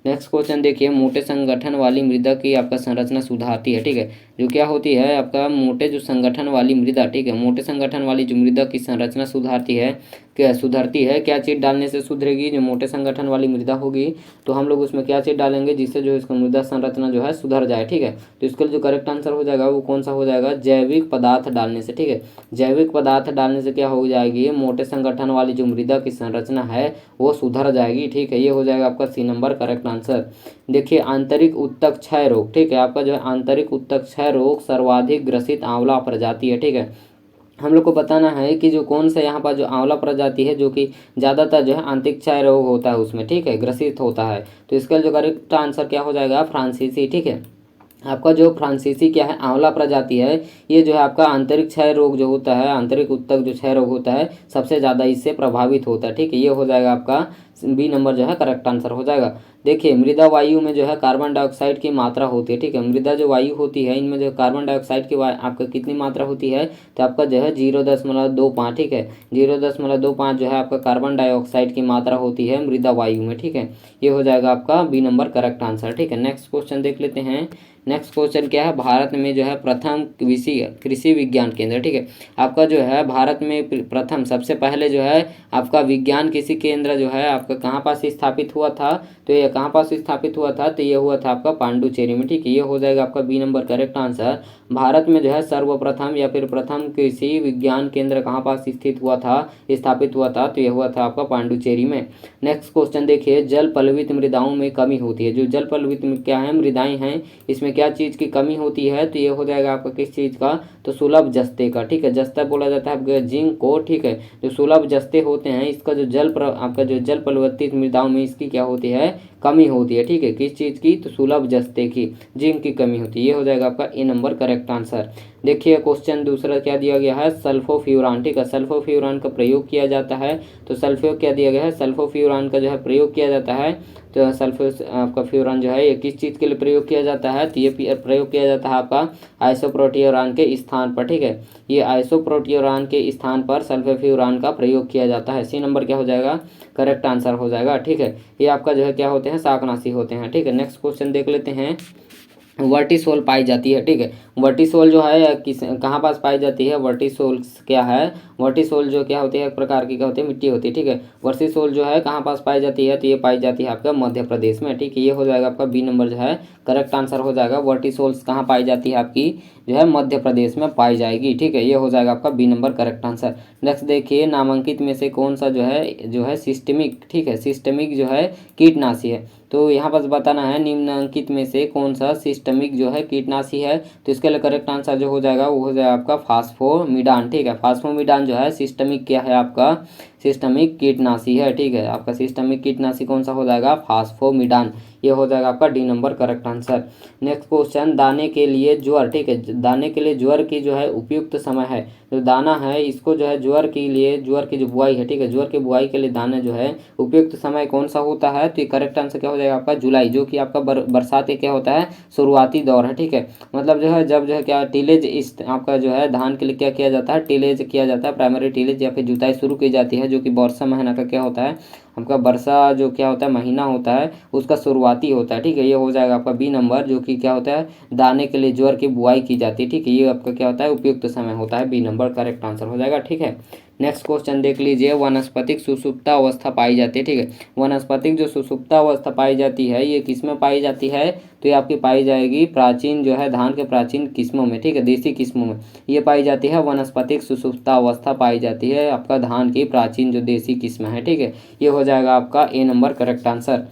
नेक्स्ट क्वेश्चन देखिए, मोटे संगठन वाली मृदा की आपका संरचना सुधारती है। ठीक है, जो क्या होती है आपका मोटे जो संगठन वाली मृदा, ठीक है, मोटे संगठन वाली जो मृदा की संरचना सुधारती है, क्या सुधरती है, क्या चीज़ डालने से सुधरेगी, जो मोटे संगठन वाली मृदा होगी तो हम लोग उसमें क्या चीज़ डालेंगे जिससे जो इसका मृदा संरचना जो है सुधर जाए। ठीक है, तो इसका जो करेक्ट आंसर हो जाएगा वो कौन सा हो जाएगा, जैविक पदार्थ डालने से। ठीक है, जैविक पदार्थ डालने से क्या हो जाएगी, मोटे संगठन वाली जो मृदा की संरचना है वो सुधर जाएगी। ठीक है, ये हो जाएगा आपका सी नंबर करेक्ट आंसर। देखिए, आंतरिक उत्तक क्षय रोग, ठीक है, आपका जो है आंतरिक उत्तक क्षय रोग सर्वाधिक ग्रसित आंवला प्रजाति है। ठीक है, हम लोग को बताना है कि जो कौन सा यहाँ पर जो आंवला प्रजाति है जो कि ज़्यादातर जो है आंतरिक क्षय रोग होता है उसमें, ठीक है, ग्रसित होता है। तो इसका जो करेक्ट आंसर क्या हो जाएगा, फ्रांसीसी। ठीक है, आपका जो फ्रांसीसी क्या है आंवला प्रजाति है, ये जो है आपका आंतरिक क्षय रोग जो होता है, आंतरिक उत्तक जो क्षय रोग होता है सबसे ज़्यादा इससे प्रभावित होता है। ठीक है, ये हो जाएगा आपका बी नंबर जो है करेक्ट आंसर हो जाएगा। देखिए, मृदा वायु में जो है कार्बन डाइऑक्साइड की मात्रा होती है। ठीक है, मृदा जो वायु होती है इनमें जो कार्बन डाइऑक्साइड की आपका कितनी मात्रा होती है, तो आपका जो है 0.25। ठीक है, 0.25 जो है आपका कार्बन डाइऑक्साइड की मात्रा होती है मृदा वायु में। ठीक है, ये हो जाएगा आपका बी नंबर करेक्ट आंसर। ठीक है, नेक्स्ट क्वेश्चन देख लेते हैं। नेक्स्ट क्वेश्चन क्या है, भारत में जो है प्रथम कृषि विज्ञान केंद्र। ठीक है, आपका जो है भारत में प्रथम सबसे पहले जो है आपका विज्ञान कृषि केंद्र जो है आपका कहाँ पास स्थापित हुआ था, तो ये कहाँ पास स्थापित हुआ था, तो ये हुआ था आपका पांडुचेरी में। ठीक है, ये हो जाएगा आपका B number correct answer. Bharat में जो है सर्वप्रथम या फिर प्रथम कृषि विज्ञान केंद्र कहाँ पास स्थित हुआ था, स्थापित हुआ था, तो ये हुआ था आपका पांडुचेरी में। नेक्स्ट क्वेश्चन देखिए, जल पलवित मृदाओं में कमी होती है। जो जल पलवित क्या है मृदाएं हैं, इसमें क्या चीज़ की कमी होती है, तो ये हो जाएगा आपका किस चीज़ का, तो सुलभ जस्ते का। ठीक है, जस्ता बोला जाता है आपका जिंक को। ठीक है, जो सुलभ जस्ते होते हैं इसका जो आपका जो जल पलवित मृदाओं में इसकी क्या होती है, कमी होती है। ठीक है, किस चीज़ की, तो सुलभ जस्ते की, जिंक की कमी होती है। ये हो जाएगा आपका ए नंबर करेक्ट आंसर। देखिए, क्वेश्चन दूसरा क्या दिया गया है, सल्फोफ्यूरान। ठीक है, सल्फोफ्यूरान का प्रयोग किया जाता है, तो सल्फो क्या दिया गया है, सल्फोफ्यूरान का जो है प्रयोग किया जाता है। तो सल्फो आपका फ्यूरान जो है ये किस चीज़ के लिए प्रयोग किया जाता है, तो ये प्रयोग किया जाता है आपका आइसोप्रोटियोरान के स्थान पर। ठीक है, ये आइसोप्रोटियोरान के स्थान पर सल्फोफ्यूरान का प्रयोग किया जाता है। सी नंबर क्या हो जाएगा, करेक्ट आंसर हो जाएगा। ठीक है, ये आपका जो है क्या होते हैं, शाकनाशी होते हैं। ठीक है, नेक्स्ट क्वेश्चन देख लेते हैं। वर्टिसोल पाई जाती है। ठीक है, वर्टिसोल जो है किस कहाँ पास पाई जाती है, वर्टिसोल क्या है, वर्टिसोल जो क्या होती है एक प्रकार की क्या होती है, मिट्टी होती है। ठीक है, वर्टिसोल जो है कहाँ पास पाई जाती है, तो ये पाई जाती है आपका मध्य प्रदेश में। ठीक है, ये हो जाएगा आपका बी नंबर जो है करेक्ट आंसर हो जाएगा। वर्टिसोल्स कहाँ पाई जाती है आपकी, जो है मध्य प्रदेश में पाई जाएगी। ठीक है, ये हो जाएगा आपका B number correct answer. Next देखिए, नामांकित में से कौन सा जो है सिस्टमिक, ठीक है, सिस्टमिक जो है कीटनाशी है। तो यहाँ पर बताना है निम्नलिखित में से कौन सा सिस्टमिक जो है कीटनाशी है, तो इसके लिए करेक्ट आंसर जो हो जाएगा वो हो जाएगा आपका फास्फोमिडान। ठीक है, फास्फोमिडान जो है सिस्टमिक क्या है आपका, सिस्टमिक कीटनाशी है। ठीक है, आपका सिस्टमिक कीटनाशी कौन सा हो जाएगा, फास्फोमिडान। ये हो जाएगा आपका D number correct answer. Next question, दाने के लिए ज्वर। ठीक है, दाने के लिए ज्वर की जो है उपयुक्त समय है, जो दाना है इसको जो है ज्वर के लिए, ज्वर की जो बुआई है, ठीक है, ज्वर की बुआई के लिए दाना जो है उपयुक्त समय कौन सा होता है, तो ये करेक्ट आंसर क्या हो जाएगा आपका जुलाई, जो कि आपका बरसात के क्या होता है, शुरुआती दौर है। ठीक है, मतलब जो है जब जो है क्या टीलेज इस आपका जो है धान के लिए क्या किया जाता है, टीलेज किया जाता है, प्राइमरी टीलेज या फिर जुताई शुरू की जाती है, जो कि वर्षा महीना का क्या होता है आपका, वर्षा जो क्या होता है महीना होता है उसका शुरुआती होता है। ठीक है, ये हो जाएगा आपका बी नंबर, जो कि क्या होता है दाने के लिए ज्वर की बुआई की जाती है। ठीक है, ये आपका क्या होता है उपयुक्त समय होता है, बी नंबर करेक्ट आंसर हो जाएगा। ठीक है, नेक्स्ट क्वेश्चन देख लीजिए, वनस्पतिक सुषुप्ता अवस्था पाई जाती है। ठीक है, वनस्पतिक जो सुषुप्ता अवस्था पाई जाती है ये किस में पाई जाती है, तो ये आपकी पाई जाएगी प्राचीन जो है धान के प्राचीन किस्मों में। ठीक है, देसी किस्मों में ये पाई जाती है, वनस्पतिक सुषुप्ता अवस्था पाई जाती है आपका धान की प्राचीन जो देसी किस्म है। ठीक है, ये हो जाएगा आपका A number correct answer.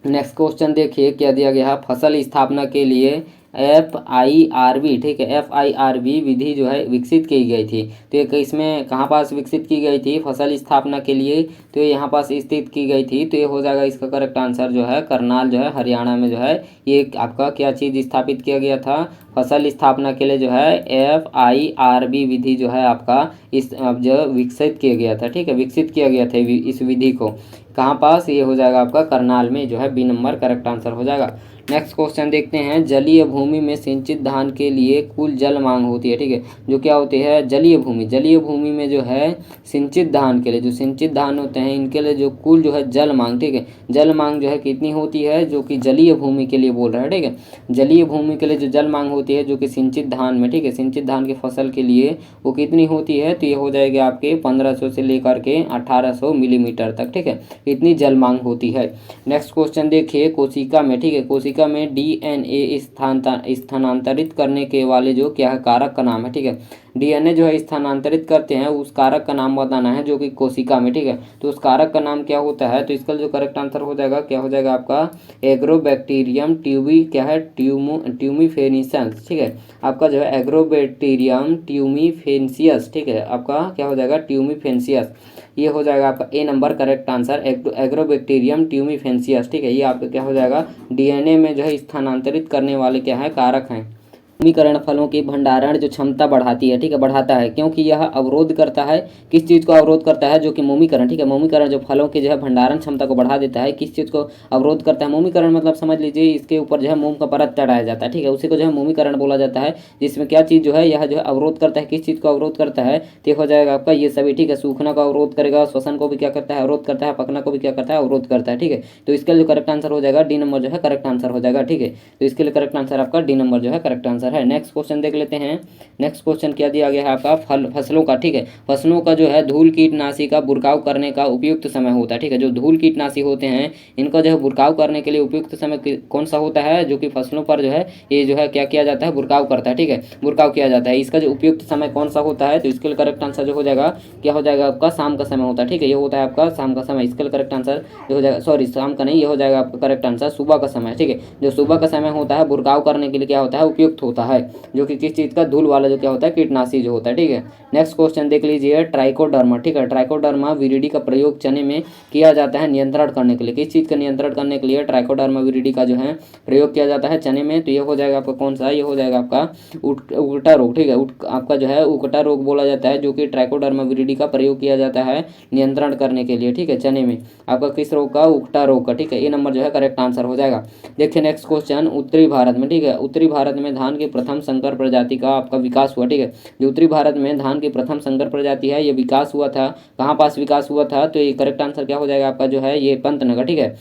Next question देखिए क्या दिया गया है, फसल स्थापना के लिए FIRB, ठीक है, FIRB विधि जो है विकसित की गई थी, तो ये इसमें कहाँ पास विकसित की गई थी फसल स्थापना के लिए, तो ये यहाँ पास स्थित की गई थी, तो ये हो जाएगा इसका करेक्ट आंसर जो है करनाल जो है हरियाणा में जो है ये आपका क्या चीज़ स्थापित किया गया था, फसल स्थापना के लिए जो है FIRB विधि जो है आपका इस अब जो विकसित किया गया था। ठीक है, विकसित किया गया था इस विधि को, कहाँ पास, ये हो जाएगा आपका करनाल में, जो है बी नंबर करेक्ट आंसर हो जाएगा। नेक्स्ट क्वेश्चन देखते हैं, जलीय भूमि में सिंचित धान के लिए कुल जल मांग होती है, ठीक है, जो क्या होती है जलीय भूमि, जलीय भूमि में जो है सिंचित धान के लिए, जो सिंचित धान होते हैं इनके लिए जो कुल जो है जल मांग, ठीक है, जल मांग जो है कितनी होती है, जो कि जलीय भूमि के लिए बोल रहा है, ठीक है, जलीय भूमि के लिए जो जल मांग होती है जो कि सिंचित धान में, ठीक है, सिंचित धान की फसल के लिए वो कितनी होती है, तो ये हो जाएगी आपके 1500 से लेकर के 1800 मिलीमीटर तक, ठीक है, इतनी जल मांग होती है। नेक्स्ट क्वेश्चन देखिए, कोशिका में, ठीक है, कोशिका में डीएनए स्थानांतरित करने के वाले जो क्या है कारक का नाम है, ठीक है, डीएनए जो है स्थानांतरित करते हैं उस कारक का नाम बताना है जो कि कोशिका में, ठीक है, तो उस कारक का नाम क्या होता है, तो इसका जो करेक्ट आंसर हो जाएगा क्या हो जाएगा आपका एग्रोबैक्टीरियम ट्यूबी क्या है ट्यूमीफेनिसेंस, ठीक है, आपका जो है एग्रोबैक्टीरियम ट्यूमीफेंसियस, ठीक है, आपका क्या हो जाएगा ट्यूमीफेंसियस, ये हो जाएगा आपका A number correct answer agrobacterium ट्यूमीफेंसियस, ठीक है, ये आपका क्या हो जाएगा डीएनए में जो है स्थानांतरित करने वाले क्या है कारक हैं। भूमिकरण फलों की भंडारण जो क्षमता बढ़ाती है, ठीक है, बढ़ाता है, क्योंकि यह अवरोध करता है, किस चीज़ को अवरोध करता है, जो कि मोमीकरण, ठीक है, मोमीकरण जो फलों की जो है भंडारण क्षमता को बढ़ा देता है, किस चीज़ को अवरोध करता है, मोमीकरण मतलब समझ लीजिए इसके ऊपर जो है मोम का परत चढ़ाया जाता है, ठीक है, उसी को जो है मोमीकरण बोला जाता है, जिसमें क्या चीज़ जो है यह जो है अवरोध करता है, किस चीज़ को अवरोध करता है, तो हो जाएगा आपका ये सभी, ठीक है, सूखना को अवरोध करेगा, श्वसन को भी क्या करता है अवरोध करता है, पकना को भी क्या करता है अवरोध करता है, ठीक है, तो इसका जो करेक्ट आंसर हो जाएगा डी नंबर जो है करेक्ट आंसर हो जाएगा, ठीक है, तो इसके लिए करेक्ट आंसर आपका डी नंबर जो है करेक्ट आंसर है। नेक्स्ट क्वेश्चन देख लेते हैं, नेक्स्ट क्वेश्चन क्या दिया गया है आपका फसलों का, ठीक है, फसलों का जो है धूल कीटनाशी का बुरकाव करने का उपयुक्त समय होता है, ठीक है, जो धूल कीटनाशी होते हैं इनका जो है बुरकाव करने के लिए उपयुक्त समय कौन सा होता है, जो कि फसलों पर जो है ये जो है क्या किया जाता है बुरकाव करता है, ठीक है, बुरकाव किया जाता है, इसका जो उपयुक्त समय कौन सा होता है, तो इसके लिए करेक्ट आंसर जो हो जाएगा क्या हो जाएगा आपका शाम का समय होता है, ठीक है, ये होता है आपका शाम का समय, इसके लिए करेक्ट आंसर जो हो जाएगा सॉरी शाम का नहीं, ये हो जाएगा आपका करेक्ट आंसर सुबह का समय, ठीक है, जो सुबह का समय होता है बुरकाव करने के लिए क्या होता है उपयुक्त होता है, जो कि किस चीज़ का धूल वाला जो क्या होता है कीटनाशी जो होता है, ठीक है। नेक्स्ट क्वेश्चन देख लीजिए, ट्राइकोडर्मा, ठीक है, ट्राइकोडर्मा विरिडी का प्रयोग चने में किया जाता है नियंत्रण करने के लिए, किस चीज़ का नियंत्रण करने के लिए ट्राइकोडर्मा विरिडी का जो है प्रयोग किया जाता है चने में, तो ये हो जाएगा आपका कौन सा, ये हो जाएगा आपका उकटा रोग, ठीक है, आपका जो है उकटा रोग बोला जाता है, जो कि ट्राइकोडर्मा विरिडी का प्रयोग किया जाता है नियंत्रण करने के लिए, ठीक है, चने में आपका किस रोग का, उकटा रोग का, ठीक है, ये नंबर जो है करेक्ट आंसर हो जाएगा। देखिए नेक्स्ट क्वेश्चन, उत्तरी भारत में, ठीक है, उत्तरी भारत में धान की प्रथम संकर प्रजाति का आपका विकास हुआ, ठीक है, जो उत्तरी भारत में धान की प्रथम संकर प्रजाति है ये विकास हुआ था, कहाँ पास विकास हुआ था, तो ये करेक्ट आंसर क्या हो जाएगा आपका जो है ये पंतनगर, ठीक है,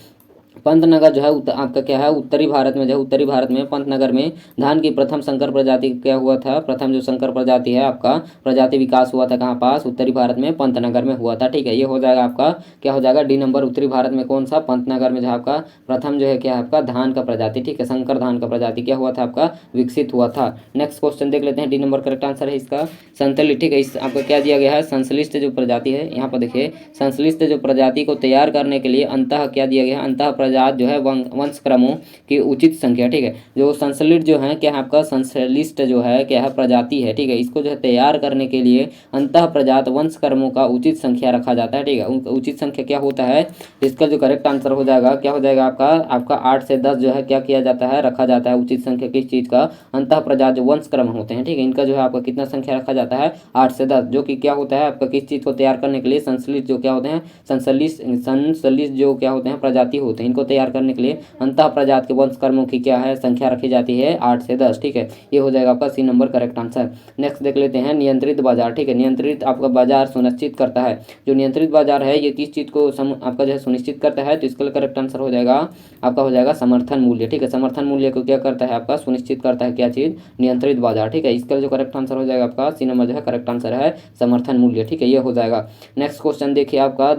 पंतनगर जो है आपका क्या है उत्तरी भारत में, जो उत्तरी भारत में पंतनगर में धान की प्रथम संकर प्रजाति क्या हुआ था, प्रथम जो संकर प्रजाति है आपका प्रजाति विकास हुआ था कहाँ पास, उत्तरी भारत में पंतनगर में हुआ था, ठीक है, ये हो जाएगा आपका क्या हो जाएगा डी नंबर, उत्तरी भारत में कौन सा पंतनगर में जो आपका प्रथम जो है क्या है आपका धान का प्रजाति, ठीक है, संकर धान का प्रजाति क्या हुआ था आपका विकसित हुआ था। नेक्स्ट क्वेश्चन देख लेते हैं, डी नंबर करेक्ट आंसर है इसका संतलित, ठीक है, इस आपका क्या दिया गया है संश्लिष्ट जो प्रजाति है, यहाँ पर देखिए संश्लिष्ट जो प्रजाति को तैयार करने के लिए अंतः क्या दिया गया है, अंतः प्रजात जो है वंश क्रमों की उचित संख्या, ठीक है, जो संश्लिष्ट जो है क्या है आपका संश्लिष्ट जो है क्या है प्रजाति है, ठीक है, इसको जो है तैयार करने के लिए अंतः प्रजात वंश क्रमों का उचित संख्या रखा जाता है, ठीक है, उनका उचित संख्या क्या होता है, इसका जो करेक्ट आंसर हो जाएगा क्या हो जाएगा आपका 8 से 10 जो है क्या किया जाता है रखा जाता है उचित संख्या किस चीज़ का, अंतः प्रजात जो वंश क्रम होते हैं, ठीक है, इनका जो है आपका कितना संख्या रखा जाता है 8 से 10, जो कि क्या होता है आपका किस चीज़ को तैयार करने के लिए संश्लिष्ट जो क्या होते हैं संश्लिष्ट जो क्या होते हैं प्रजाति होते हैं, इनको तैयार करने के लिए अंतः प्रजात के वंश कर्मों की क्या है संख्या रखी जाती है 8 से 10, ठीक है, ये हो जाएगा आपका C number correct answer. Next देख लेते हैं नियंत्रित बाजार, ठीक है, नियंत्रित आपका बाजार सुनिश्चित करता है, जो नियंत्रित बाजार है ये किस चीज़ को आपका जो है सुनिश्चित करता है, तो इसका करेक्ट आंसर हो जाएगा आपका हो जाएगा समर्थन मूल्य, ठीक है, समर्थन मूल्य को क्या करता है आपका सुनिश्चित करता है क्या चीज़ नियंत्रित बाजार, ठीक है, इसका जो करेक्ट आंसर हो जाएगा आपका सी नंबर जो है करेक्ट आंसर है समर्थन मूल्य, ठीक है, ये हो जाएगा। नेक्स्ट क्वेश्चन देखिए आपका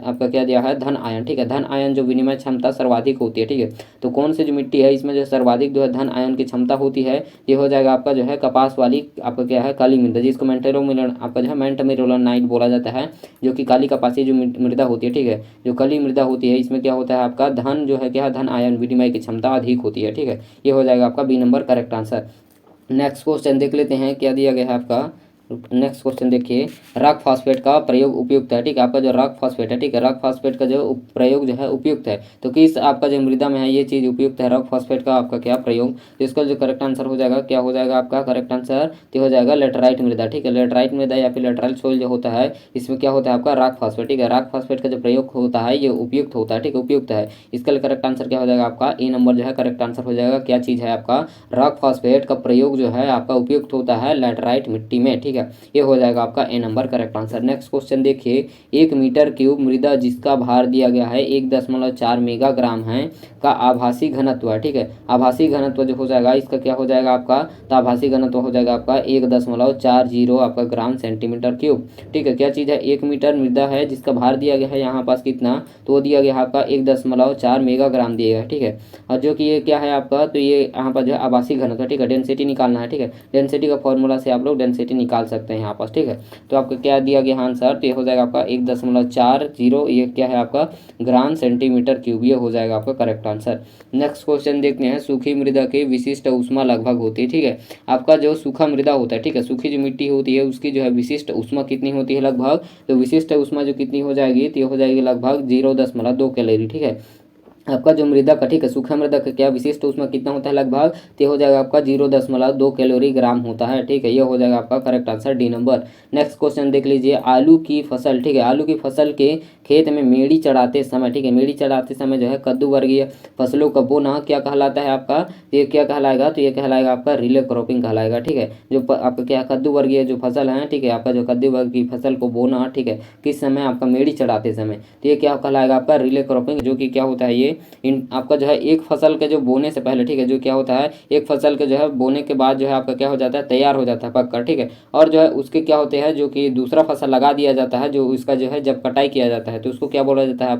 आपका क्या दिया है धन आयन, ठीक है, धन आयन जो विनिमय क्षमता सर्वाधिक होती है, ठीक है, तो कौन सी जो मिट्टी है इसमें जो सर्वाधिक जो है धन आयन की क्षमता होती है, ये हो जाएगा आपका जो है कपास वाली आपका क्या है काली मृदा, जिसको मेंटेरोमिलन आपका जो है मेंटमेरोलानाइट बोला जाता है, जो कि काली कपासी जो मृदा होती है, ठीक है, जो काली मृदा होती है इसमें क्या होता है आपका धन जो है क्या धन आयन विनिमय की क्षमता अधिक होती है, ठीक है, ये हो जाएगा आपका B number correct answer. Next question देख लेते हैं क्या दिया गया है आपका नेक्स्ट क्वेश्चन देखिए, रॉक फॉस्फेट का प्रयोग उपयुक्त है, ठीक है। आपका जो रॉक फॉस्फेट है, ठीक है, रॉक फॉस्फेट का जो प्रयोग जो है उपयुक्त है, तो किस आपका जो मृदा में है ये चीज़ उपयुक्त है रॉक फॉस्फेट का आपका क्या प्रयोग, तो इसका जो करेक्ट आंसर हो जाएगा क्या हो जाएगा आपका करेक्ट आंसर, तो हो जाएगा लेटराइट मृदा, ठीक है। लेटराइट मृदा या फिर लेटराइट सोइल जो होता है इसमें क्या होता है आपका रॉक फॉस्फेट, ठीक है। रॉक फॉस्फेट का जो प्रयोग होता है ये उपयुक्त होता है, ठीक है, उपयुक्त है। इसका करेक्ट आंसर क्या हो जाएगा आपका ए नंबर जो है करेक्ट आंसर हो जाएगा। क्या चीज़ है आपका रॉक फॉस्फेट का प्रयोग जो है आपका उपयुक्त होता है लेटराइट मिट्टी में, ठीक है, ये हो जाएगा आपका A number correct answer. Next question देखिए, 1 मीटर क्यूब मृदा जिसका भार दिया गया है 1.4 मेगाग्राम है का आभासी घनत्व है, ठीक है। आभासी घनत्व जो हो जाएगा इसका क्या हो जाएगा आपका, तो आभासी घनत्व हो जाएगा आपका 1.40 आपका ग्राम सेंटीमीटर क्यूब, ठीक है। क्या चीज़ है 1 मीटर मृदा है जिसका भार दिया गया है यहाँ पास कितना, तो वो दिया गया आपका 1.4 मेगाग्राम दिया गया, ठीक है। और जो कि ये क्या है आपका, तो ये यहाँ पर जो है आभासी घनत्व, ठीक है, डेंसिटी निकालना है, ठीक है। डेंसिटी का फॉर्मूला से आप लोग डेंसिटी निकाल सकते हैं यहाँ पास, ठीक है। तो आपका क्या दिया गया आंसर, तो ये हो जाएगा आपका 1.40, ये क्या है आपका ग्राम सेंटीमीटर क्यूब, ये हो जाएगा आपका करेक्ट आंसर। नेक्स्ट क्वेश्चन देखते हैं, सूखी मृदा की विशिष्ट ऊष्मा लगभग होती है, ठीक है। आपका जो सूखा मृदा होता है, ठीक है, सूखी जो मिट्टी होती है उसकी जो है विशिष्ट ऊष्मा कितनी होती है लगभग, तो विशिष्ट ऊष्मा जो कितनी हो जाएगी, तो ये हो जाएगी लगभग 0.2 कैलोरी, ठीक है। आपका जो मृदा का, ठीक है, सूखा मृदा का क्या विशिष्ट उसमें कितना होता है लगभग, तो हो जाएगा आपका 0.2 कैलोरी ग्राम होता है, ठीक है, ये हो जाएगा आपका correct answer D number. Next question देख लीजिए, आलू की फसल, ठीक है, आलू की फसल के खेत में मेड़ी चढ़ाते समय, ठीक है, मेड़ी चढ़ाते समय जो है कद्दू वर्गीय फसलों का बोना क्या कहलाता है आपका, ये क्या कहलाएगा, तो ये कहलाएगा आपका रिले क्रॉपिंग कहलाएगा, ठीक है। जो आपका क्या कद्दू वर्गीय जो फसल है, ठीक है, आपका जो कद्दू वर्ग की फसल को बोना, ठीक है, किस समय आपका मेड़ी चढ़ाते समय, तो ये क्या कहलाएगा आपका रिले क्रॉपिंग, जो कि क्या होता है ये इन आपका जो है एक फसल के जो बोने से पहले, ठीक है, जो क्या होता है एक फसल के जो है बोने के बाद जो है आपका क्या हो जाता है तैयार हो जाता है पककर, ठीक है। और जो है उसके क्या होते हैं जो कि दूसरा फसल लगा दिया जाता है, जो इसका जो है जब कटाई किया जाता है तो उसको क्या बोला जाता है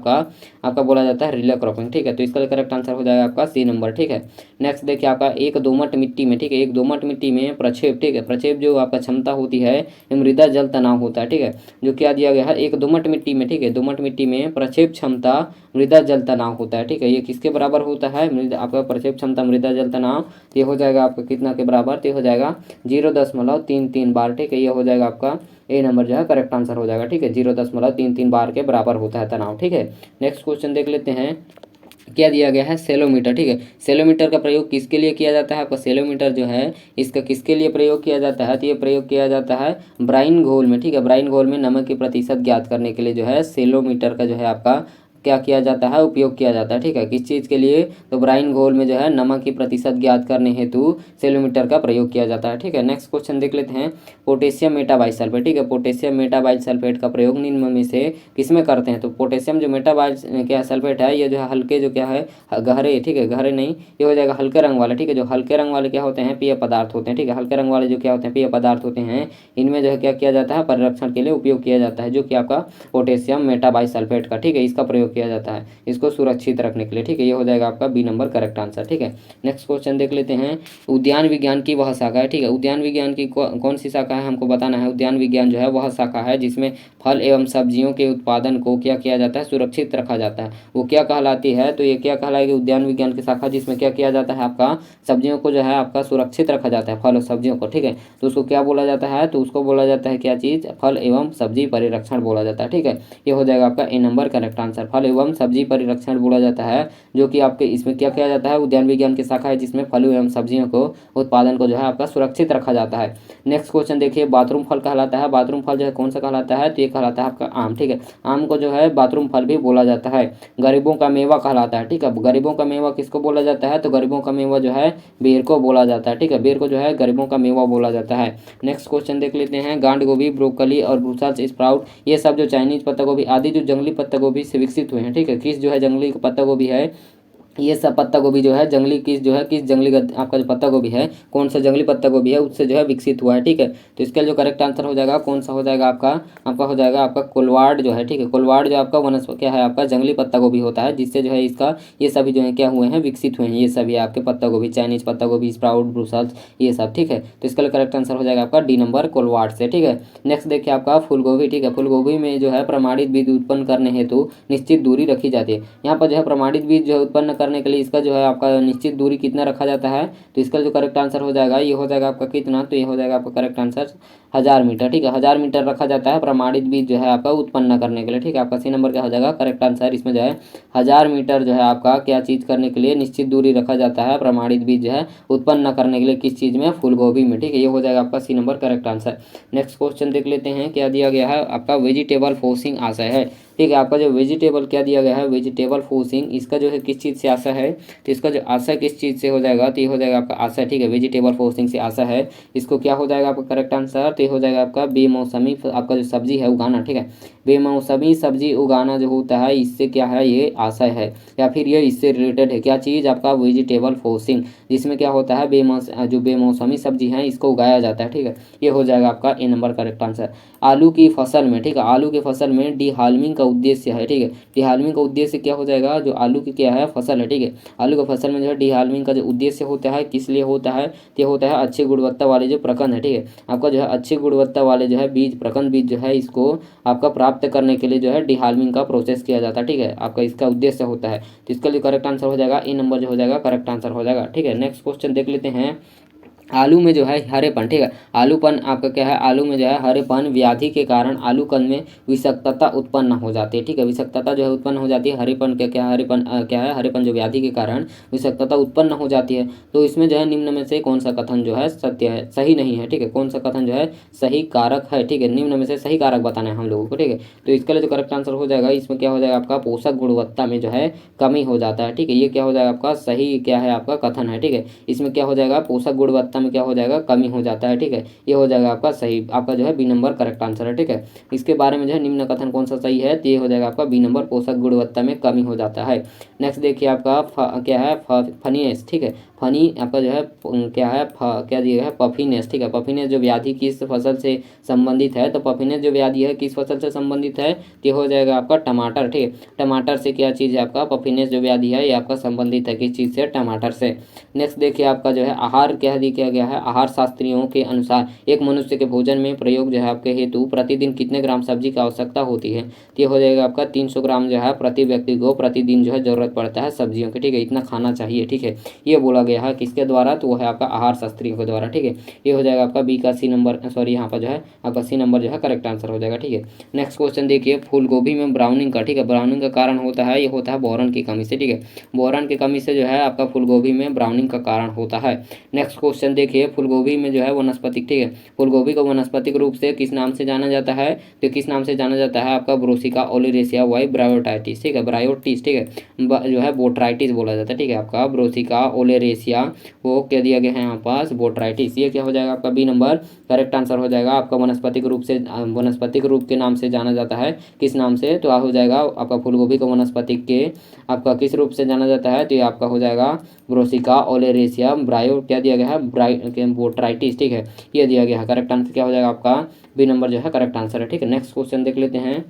आपका बोला जाता है रिले क्रॉपिंग, ठीक है। तो इसका करेक्ट आंसर हो जाएगा आपका सी नंबर, ठीक है। नेक्स्ट देखिए आपका एक दोमट मिट्टी में, ठीक है, एक दोमट मिट्टी में प्रक्षेप, ठीक है, प्रक्षेप जो आपका क्षमता होती है मृदा जल तनाव होता है, ठीक है। जो क्या दिया गया है एक दोमट मिट्टी में, ठीक है, दोमट मिट्टी में प्रक्षेप क्षमता मृदा जल तनाव होता है, ठीक है। ये किसके बराबर होता है मृदा आपका प्रक्षेप क्षमता मृदा जल तनाव, ये हो जाएगा आपका कितना के बराबर, तो हो जाएगा 0.33 बार, ठीक है, ये हो जाएगा आपका ए नंबर जो है करेक्ट आंसर हो जाएगा, ठीक है। 0.33 बार के बराबर होता है तनाव, ठीक है। नेक्स्ट क्वेश्चन देख लेते हैं, क्या दिया गया है सेलोमीटर, ठीक है। सेलोमीटर का प्रयोग किसके लिए किया जाता है आपका, सेलोमीटर जो है इसका किसके लिए प्रयोग किया जाता है, तो ये प्रयोग किया जाता है ब्राइन घोल में, ठीक है, ब्राइन घोल में नमक की प्रतिशत ज्ञात करने के लिए जो है सेलोमीटर का जो है आपका क्या किया जाता है उपयोग किया जाता है, ठीक है। किस चीज़ के लिए, तो ब्राइन घोल में जो है नमक की प्रतिशत ज्ञात करने हेतु सेलोमीटर का प्रयोग किया जाता है, ठीक है। नेक्स्ट क्वेश्चन देख लेते हैं, पोटेशियम मेटाबाइसल्फेट, ठीक है, पोटेशियम मेटाबाइसल्फेट का प्रयोग निम्न में से किसमें करते हैं, तो पोटेशियम जो मेटाबाइस क्या सल्फेट है ये जो है हल्के जो क्या है गहरे, ठीक है, गहरे नहीं, ये हो जाएगा हल्के रंग वाले, ठीक है। जो हल्के रंग वाले क्या होते हैं पेय पदार्थ होते हैं, ठीक है, हल्के रंग वाले जो क्या होते हैं पेय पदार्थ होते हैं, इनमें जो है क्या किया जाता है परिरक्षण के लिए उपयोग किया जाता है, जो कि आपका पोटेशियम मेटाबाइसल्फेट का, ठीक है, इसका प्रयोग किया जाता है इसको सुरक्षित रखने के लिए, ठीक है, ये हो जाएगा आपका बी नंबर करेक्ट आंसर, ठीक है। नेक्स्ट क्वेश्चन देख लेते हैं, उद्यान विज्ञान की वह शाखा है, ठीक है, उद्यान विज्ञान की कौन सी शाखा है हमको बताना है। उद्यान विज्ञान जो है वह शाखा है जिसमें फल एवं सब्जियों के उत्पादन को क्या किया जाता है सुरक्षित रखा जाता है, वो क्या कहलाती है, तो ये क्या कहलाएगी उद्यान विज्ञान की शाखा जिसमें क्या किया जाता है आपका सब्जियों को जो है आपका सुरक्षित रखा जाता है, फल और सब्जियों को, ठीक है। तो उसको क्या बोला जाता है, तो उसको बोला जाता है क्या चीज़ फल एवं सब्जी परिरक्षण बोला जाता है, ठीक है, ये हो जाएगा आपका ए नंबर करेक्ट आंसर, फल एवं सब्जी परिरक्षण बोला जाता है, जो कि आपके इसमें क्या किया जाता है उद्यान विज्ञान की शाखा है जिसमें फलों एवं सब्जियों को उत्पादन को जो है आपका सुरक्षित रखा जाता है। नेक्स्ट क्वेश्चन देखिए, बाथरूम फल कहलाता है, बाथरूम फल जो है कौन सा कहलाता है, तो ये कहलाता है आपका आम, ठीक है, आम को जो है बाथरूम फल भी बोला जाता है। गरीबों का मेवा कहलाता है, ठीक है, गरीबों का मेवा किसको बोला जाता है, तो गरीबों का मेवा जो है बेर को बोला जाता है, ठीक है, बेर को जो है गरीबों का मेवा बोला जाता है। नेक्स्ट क्वेश्चन देख लेते हैं, गांठ गोभी ब्रोकली और ब्रुसेल्स स्प्राउट ये सब जो चाइनीज पत्ता गोभी आदि जो जंगली पत्ता गोभी से विकसित हुए हैं, ठीक है, किस जो है जंगली पत्ता गोभी है, ये सब पत्ता गोभी जो है जंगली किस जो है किस जंगली आपका जो पत्ता गोभी है कौन सा जंगली पत्ता गोभी है उससे जो है विकसित हुआ है, ठीक है। तो इसका जो करेक्ट आंसर हो जाएगा कौन सा हो जाएगा आपका हो जाएगा आपका कोलवाड़ जो है, ठीक है, कोलवाड़ जो आपका वनस्पति क्या है आपका जंगली पत्ता गोभी होता है जिससे जो है इसका ये सभी जो है क्या हुए हैं विकसित हुए हैं, ये सभी आपके पत्ता गोभी चाइनीज पत्ता गोभी स्प्राउट ब्रुसेल्स ये सब, ठीक है। तो इसका करेक्ट आंसर हो जाएगा आपका डी नंबर कोलवाड़ से, ठीक है। नेक्स्ट देखिए आपका फूलगोभी, ठीक है, फूलगोभी में जो है प्रमाणित बीज उत्पन्न करने हेतु निश्चित दूरी रखी जाती है। यहाँ पर जो है प्रमाणित बीज जो है उत्पन्न करने के लिए इसका जो है आपका निश्चित दूरी कितना रखा जाता है, तो इसका जो करेक्ट आंसर हो जाएगा ये हो जाएगा आपका कितना, तो ये हो जाएगा आपका करेक्ट आंसर 1000 मीटर। ठीक है, 1000 मीटर रखा जाता है प्रमाणित बीज जो है आपका उत्पन्न करने के लिए। ठीक है, आपका सी नंबर क्या हो जाएगा करेक्ट आंसर। इसमें जो है 1000 मीटर जो है आपका क्या चीज़ करने के लिए निश्चित दूरी रखा जाता है प्रमाणित बीज जो है उत्पन्न करने के लिए, किस चीज़ में, फूल गोभी में। ठीक है, ये हो जाएगा आपका C number correct answer. Next question देख लेते हैं, क्या दिया गया है आपका वेजिटेबल फोर्सिंग आशय है। ठीक है, आपका जो वेजिटेबल क्या दिया गया है, वेजिटेबल फोर्सिंग, इसका जो है किस चीज़ से आशय है, तो इसका जो आशय किस चीज़ से हो जाएगा, तो ये हो जाएगा आपका आशय। ठीक है, वेजिटेबल फोर्सिंग से आशय है, इसको क्या हो जाएगा आपका करेक्ट आंसर, तो ये हो जाएगा आपका बेमौसमी आपका जो सब्जी है उगाना। ठीक है, बेमौसमी सब्जी उगाना जो होता है इससे क्या है, ये आशय है या फिर ये इससे रिलेटेड है, क्या चीज़ आपका वेजिटेबल फोर्सिंग, जिसमें क्या होता है जो बेमौसमी सब्जी है इसको उगाया जाता है। ठीक है, ये हो जाएगा आपका ए नंबर करेक्ट आंसर। आलू की फसल में, ठीक है, आलू की फसल में डिहाल्मिंग का उद्देश्य है। ठीक है, डिहाल्मिंग का उद्देश्य क्या हो जाएगा, जो आलू की क्या है फसल है। ठीक है, आलू की फसल में जो है डिहाल्मिंग का जो उद्देश्य होता है किस लिए होता है, ये होता है अच्छी गुणवत्ता वाले जो प्रकंद है। ठीक है, आपका जो है अच्छी गुणवत्ता वाले जो है बीज, प्रकंद बीज जो है इसको आपका प्राप्त करने के लिए जो है डिहाल्मिंग का प्रोसेस किया जाता है। ठीक है, आपका इसका उद्देश्य होता है, तो इसका लिए करेक्ट आंसर हो जाएगा ए नंबर जो हो जाएगा करेक्ट आंसर हो जाएगा। ठीक है, नेक्स्ट क्वेश्चन देख लेते हैं, आलू में जो है हरेपन। ठीक है, आलूपन आपका क्या है, आलू में जो है हरेपन व्याधि के कारण आलू कंद में विषाक्तता उत्पन्न हो जाती है। ठीक है, विषाक्तता जो है उत्पन्न हो जाती है, हरेपन क्या हरेपन क्या है, हरेपन जो व्याधि के कारण विषाक्तता उत्पन्न हो जाती है। तो इसमें जो है निम्न में से कौन सा कथन जो है सत्य है, सही नहीं है। ठीक है, कौन सा कथन जो है सही कारक है। ठीक है, निम्न में से सही कारक बताना है हम लोगों को। ठीक है, तो इसके लिए जो करेक्ट आंसर हो जाएगा, इसमें क्या हो जाएगा आपका पोषक गुणवत्ता में जो है कमी हो जाता है। ठीक है, ये क्या हो जाएगा आपका सही क्या है आपका कथन है। ठीक है, इसमें क्या हो जाएगा पोषक गुणवत्ता में क्या हो जाएगा कमी हो जाता है। ठीक है, ये हो जाएगा आपका सही, आपका जो है बी नंबर करेक्ट आंसर है। ठीक है, इसके बारे में जो है निम्न कथन कौन सा सही है, तो ये हो जाएगा आपका बी नंबर पोषक गुणवत्ता में कमी हो जाता है। नेक्स्ट देखिए आपका क्या है फनीनेस। ठीक है, फनी आपका जो है क्या है क्या दिया गया है पफीनेस। ठीक है, पफीनेस जो व्याधि किस फसल से संबंधित है, तो पफीनेस जो व्याधि है किस फसल से संबंधित है, तो ये हो जाएगा आपका टमाटर। ठीक है, टमाटर से क्या चीज़ है आपका पफीनेस जो व्याधि है ये आपका संबंधित है किस चीज़ से, टमाटर से। नेक्स्ट देखिए आपका जो है आहार क्या दिया गया है, आहार शास्त्रियों के अनुसार एक मनुष्य के भोजन में प्रयोग जो है आपके हेतु प्रतिदिन कितने ग्राम सब्जी की आवश्यकता होती है, तो ये हो जाएगा आपका 300 ग्राम जो है प्रति व्यक्ति को प्रतिदिन जो है जरूरत पड़ता है सब्जियों की। ठीक है, इतना खाना चाहिए। ठीक है, ये बोला गया है किसके द्वारा, तो वो है आपका आहार शास्त्रियों के द्वारा। ठीक है, ये हो जाएगा आपका बी का सी नंबर, सॉरी यहाँ पर जो है आपका सी नंबर जो है करेक्ट आंसर हो जाएगा। ठीक है, नेक्स्ट क्वेश्चन देखिए फूल गोभी में ब्राउनिंग का। ठीक है, ब्राउनिंग का कारण होता है, ये होता है बोरन की कमी से। ठीक है, बोरन की कमी से जो है आपका फूल गोभी में ब्राउनिंग का कारण होता है। नेक्स्ट क्वेश्चन देखिए फूल गोभी में जो है वनस्पतिक, ठीक है, फूल गोभी को वनस्पतिक रूप से किस नाम से जाना जाता है, तो किस नाम से जाना जाता है आपका ब्रोसिका ओलिरेसिया वाई ब्रायोटाइटिस। ठीक है, ब्रायोटिस, ठीक है, जो है बोट्राइटिस बोला जाता है। ठीक है, आपका ब्रोसिका ओलिरेसिया वो क्या दिया गया है यहाँ पास बोट्राइटिस, ये क्या हो जाएगा आपका बी नंबर करेक्ट आंसर हो जाएगा। आपका वनस्पतिक रूप से वनस्पतिक रूप के नाम से जाना जाता है, किस नाम से, तो हो जाएगा आपका फूल गोभी को वनस्पतिक के आपका किस रूप से जाना जाता है, तो ये आपका हो जाएगा ब्रोसिका ओलेरेसिया ब्रायो क्या दिया गया है बोट्राइटिस। ठीक है, ये दिया गया है, करेक्ट आंसर क्या हो जाएगा आपका बी नंबर जो है करेक्ट आंसर है। ठीक है, नेक्स्ट क्वेश्चन देख लेते हैं,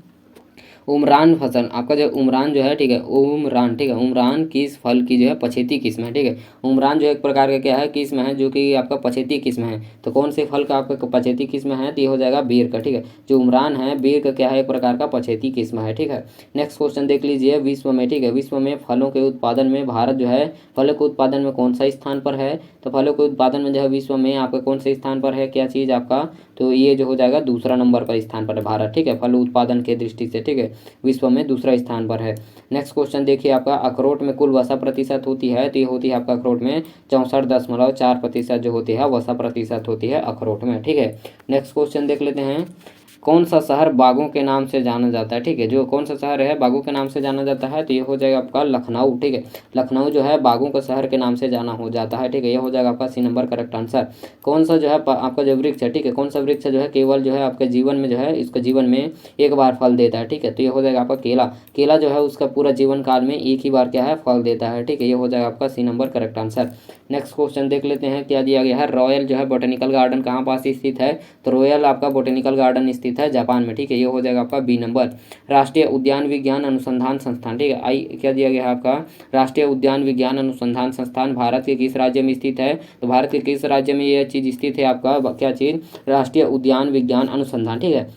उमरान फसल आपका जो उमरान जो है, ठीक है, उमरान, ठीक है, उमरान किस फल की जो है पछेती किस्म है। ठीक है, उमरान जो एक प्रकार का क्या है किस्म है जो कि आपका पछेती किस्म है, तो कौन से फल का आपका पछेती किस्म है, तो ये हो जाएगा बेर का। ठीक है, जो उमरान है बेर का क्या है एक प्रकार का पछेती किस्म है। ठीक है, नेक्स्ट क्वेश्चन देख लीजिए, विश्व में, ठीक है, विश्व में फलों के उत्पादन में भारत जो है फलों के उत्पादन में कौन सा स्थान पर है, तो फलों के उत्पादन में जो है विश्व में आपका कौन से स्थान पर है, क्या चीज़ आपका, तो ये जो हो जाएगा दूसरा नंबर पर स्थान पर है भारत। ठीक है, फल उत्पादन के दृष्टि से, ठीक है, विश्व में दूसरा स्थान पर है। नेक्स्ट क्वेश्चन देखिए आपका अखरोट में कुल वसा प्रतिशत होती है, तो ये होती है आपका अखरोट में 64.4% जो होती है वसा प्रतिशत होती है अखरोट में। ठीक है, नेक्स्ट क्वेश्चन देख लेते हैं, कौन सा शहर बागों के नाम से जाना जाता है। ठीक है, जो कौन सा शहर है बागों के नाम से जाना जाता है, तो ये हो जाएगा आपका लखनऊ। ठीक है, लखनऊ जो है बागों के शहर के नाम से जाना हो जाता है। ठीक है, ये हो जाएगा आपका सी नंबर करेक्ट आंसर। कौन सा जो है आपका जो वृक्ष है, ठीक है, कौन सा वृक्ष जो है केवल जो है आपके जीवन में जो है इसका जीवन में एक बार फल देता है। ठीक है, तो ये हो जाएगा आपका केला। केला जो है उसका पूरा जीवन काल में एक ही बार क्या है फल देता है। ठीक है, ये हो जाएगा आपका C number correct answer. Next question देख लेते हैं, क्या दिया गया है, रॉयल जो है बोटेनिकल गार्डन कहाँ पास स्थित है, तो रॉयल आपका बोटेनिकल गार्डन स्थित है जापान में। ठीक है, ये हो जाएगा आपका बी नंबर। राष्ट्रीय उद्यान विज्ञान अनुसंधान संस्थान, ठीक है, आई क्या दिया गया है आपका राष्ट्रीय उद्यान विज्ञान अनुसंधान संस्थान भारत के किस राज्य में स्थित है, तो भारत के किस राज्य में यह चीज़ स्थित है आपका क्या चीज़, राष्ट्रीय उद्यान विज्ञान अनुसंधान। ठीक है,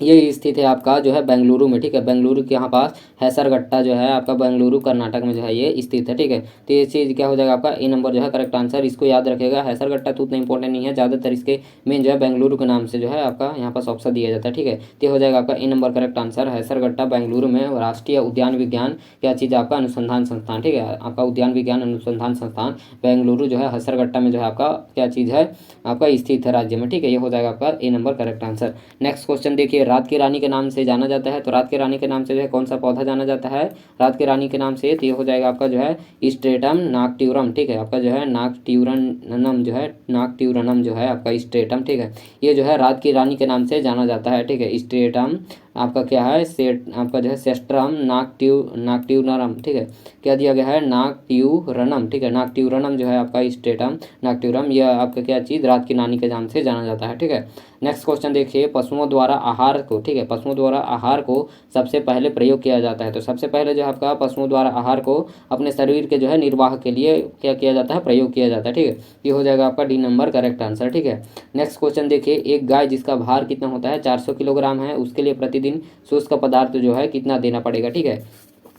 ये स्थित है आपका जो है बेंगलुरु में, ठीक है। बेंगलुरु के यहाँ पास हैसरगट्टा जो है आपका बेंगलुरु कर्नाटक में जो है ये स्थित है, ठीक है। तो ये चीज़ क्या हो जाएगा आपका ए नंबर जो है करेक्ट आंसर। इसको याद रखेगा, हैसरगट्टा तो उतना इंपॉर्टेंट नहीं है, ज़्यादातर इसके मेन जो है बेंगलुरु के नाम से जो है आपका यहाँ पास ऑप्शन दिया जाता है, ठीक है। तो ये हो जाएगा आपका A number correct answer. हैसरगट्टा Bengaluru में राष्ट्रीय उद्यान विज्ञान क्या चीज़ आपका अनुसंधान संस्थान, ठीक है। आपका उद्यान विज्ञान अनुसंधान संस्थान बेंगलुरु जो है हैसरगट्टा में जो है आपका क्या चीज़ है आपका स्थित है राज्य में, ठीक है। ये हो जाएगा आपका A number correct answer. Next question देखिए, रात की रानी के नाम से जाना जाता है, तो रात की रानी के नाम से जो है कौन सा पौधा जाना जाता है रात की रानी के नाम से? तो ये हो जाएगा आपका जो है स्ट्रेटम नाक्ट्यूरम, ठीक है। आपका जो है नाक्ट्यूरनम जो है नाक्ट्यूरनम जो है आपका स्ट्रेटम, ठीक है। ये जो है रात की रानी के नाम से जाना जाता है, ठीक है। स्ट्रेटम आपका क्या है सेट आपका जो है सेस्ट्रम नाक्ट्यूरनम, ठीक है। क्या दिया गया है नाक्ट्यूरनम, ठीक है। नाक्ट्यूरनम जो है आपका स्ट्रेटम नाक्ट्यूरम, यह आपका क्या चीज़ रात की रानी के नाम से जाना जाता है, ठीक है। नेक्स्ट क्वेश्चन देखिए, पशुओं द्वारा आहार को, ठीक है, पशुओं द्वारा आहार को सबसे पहले प्रयोग किया जाता है। तो सबसे पहले जो है आपका पशुओं द्वारा आहार को अपने शरीर के जो है निर्वाह के लिए क्या किया जाता है, प्रयोग किया जाता है, ठीक है। ये हो जाएगा आपका डी नंबर करेक्ट आंसर, ठीक है। नेक्स्ट क्वेश्चन देखिए, एक गाय जिसका भार कितना होता है 400 किलोग्राम है, उसके लिए प्रतिदिन शुष्क पदार्थ जो है कितना देना पड़ेगा, ठीक है।